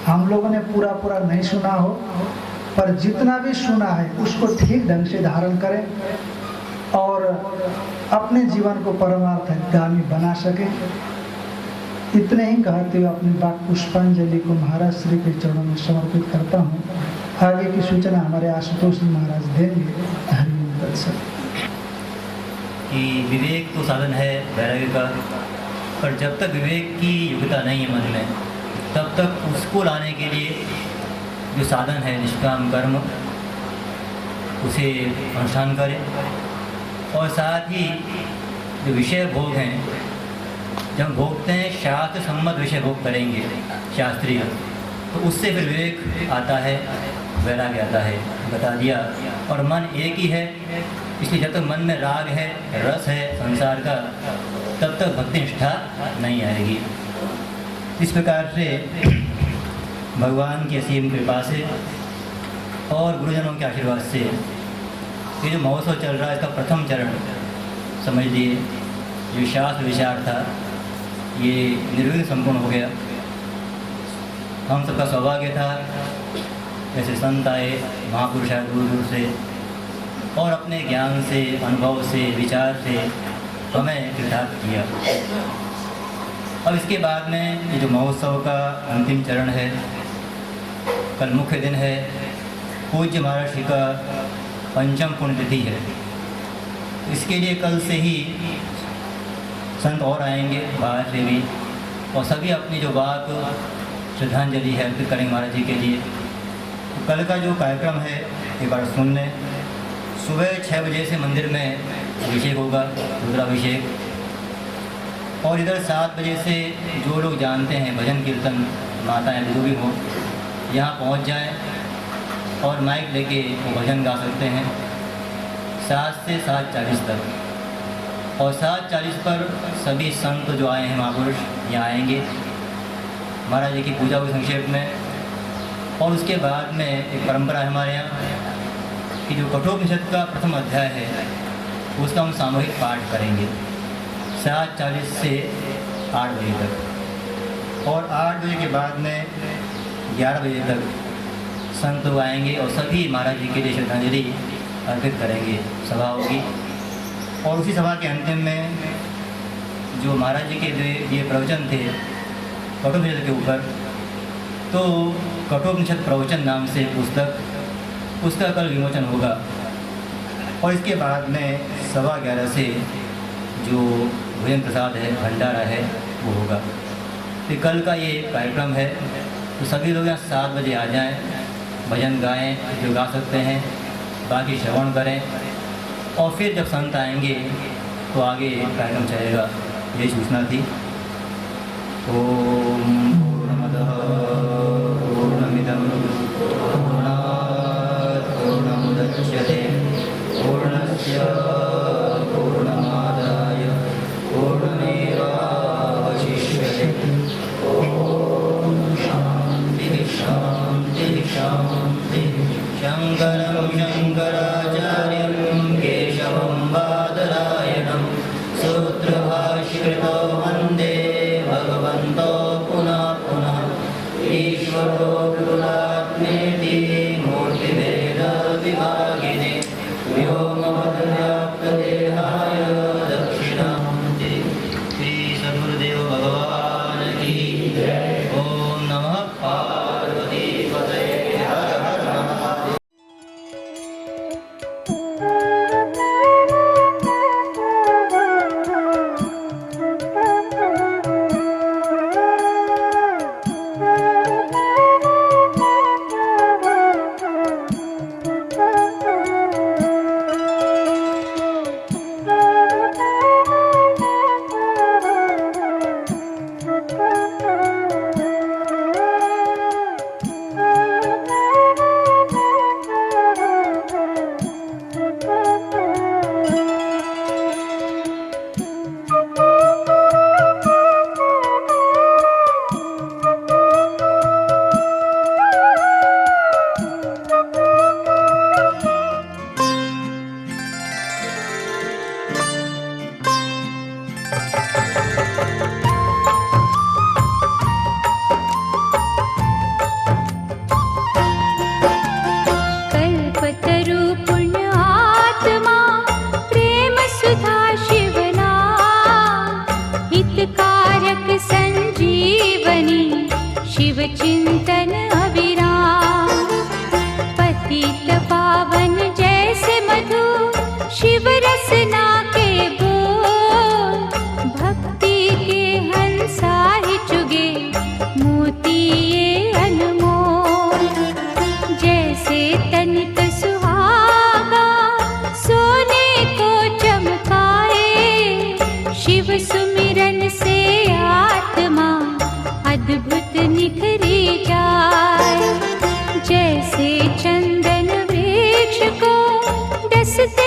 हम लोगों ने पूरा नहीं सुना हो, पर जितना भी सुना है उसको ठीक ढंग से धारण करें और अपने जीवन को परमार्थगामी बना सकें। इतने ही कहते हुए अपनी बात पुष्पांजलि को महाराज श्री के चरणों में समर्पित करता हूँ। आगे की सूचना हमारे आशुतोष जी महाराज देंगे। हरिओम तत्सत। कि विवेक तो साधन है वैराग्य का, पर जब तक विवेक की योग्यता नहीं है मन में, तब तक उसको लाने के लिए जो साधन है निष्काम कर्म, उसे अनुष्ठान करें। और साथ ही जो विषय भोग हैं, जब भोगते हैं शास्त्र सम्मत विषय भोग करेंगे, शास्त्रीय, तो उससे फिर विवेक आता है, वैराग्य आता है, बता दिया। और मन एक ही है, इसलिए जब तक मन में राग है, रस है संसार का, तब तक भक्ति निष्ठा नहीं आएगी। इस प्रकार से भगवान की असीम कृपा से और गुरुजनों के आशीर्वाद से ये जो महोत्सव चल रहा है, इसका प्रथम चरण समझ लिए, जो शास्त्र विचार था, ये निर्विघ्न संपूर्ण हो गया। हम सबका सौभाग्य था, ऐसे संत आए, महापुरुष आए दूर दूर से, और अपने ज्ञान से, अनुभव से, विचार से हमें कृतार्थ किया। अब इसके बाद में ये जो महोत्सव का अंतिम चरण है, कल मुख्य दिन है, पूज्य महाराज श्री का पंचम पुण्यतिथि है। इसके लिए कल से ही संत और आएंगे बाहर से भी, और सभी अपनी जो बात श्रद्धांजलि है अर्पित करेंगे महाराज जी के लिए। तो कल का जो कार्यक्रम है एक बार सुन लें। सुबह 6 बजे से मंदिर में अभिषेक होगा, रुद्राभिषेक, और इधर 7 बजे से जो लोग जानते हैं भजन कीर्तन, माताएँ जो भी हो, यहाँ पहुँच जाएं और माइक लेके वो भजन गा सकते हैं 7 से 7:40 तक। और 7:40 पर सभी संत जो आए हैं, महापुरुष यहाँ आएंगे, महाराज जी की पूजा हुई संक्षेप में। और उसके बाद में एक परंपरा है हमारे यहाँ कि जो कठोपनिषद का प्रथम अध्याय है, उसका हम सामूहिक पाठ करेंगे 7:40 से 8 बजे तक। और 8 बजे के बाद में 11 बजे तक संत लोग आएंगे और सभी महाराज जी के लिए श्रद्धांजलि अर्पित करेंगे, सभा होगी। और उसी सभा के अंतिम में जो महाराज जी के ये प्रवचन थे कठोपनिषद के ऊपर, तो कठोपनिषद प्रवचन नाम से पुस्तक, उसका कल विमोचन होगा। और इसके बाद में 11:15 से जो भोजन प्रसाद है, भंडारा है, वो होगा। तो कल का ये कार्यक्रम है, तो सभी लोग यहाँ 7 बजे आ जाएं, भजन गाएं जो गा सकते हैं, बाकी श्रवण करें, और फिर जब संत आएंगे तो आगे कार्यक्रम चलेगा। यही सूचना थी। ओम पूर्णमदः पूर्णमिदं पूर्णात् पूर्णमुदच्यते पूर्णस्य पूर्णमादाय पूर्णमेवावशिष्यते। ओम शान्तिः शान्तिः शान्तिः। शङ्करं शङ्कराचार्यं केशवं बादरायणं सूत्रभाष्यकृतो वन्दे भगवन्तो पुनः पुनः। ईश्वरो गुरुरात्मेति मूर्तिभेद विभागिने व्योमवद्व्याप्तदेहाय दक्षिणामूर्ति। श्री सद्गुरुदेव भगवान की जय। ओम नमः पार्वती पतये हर हर महादेव। जिसके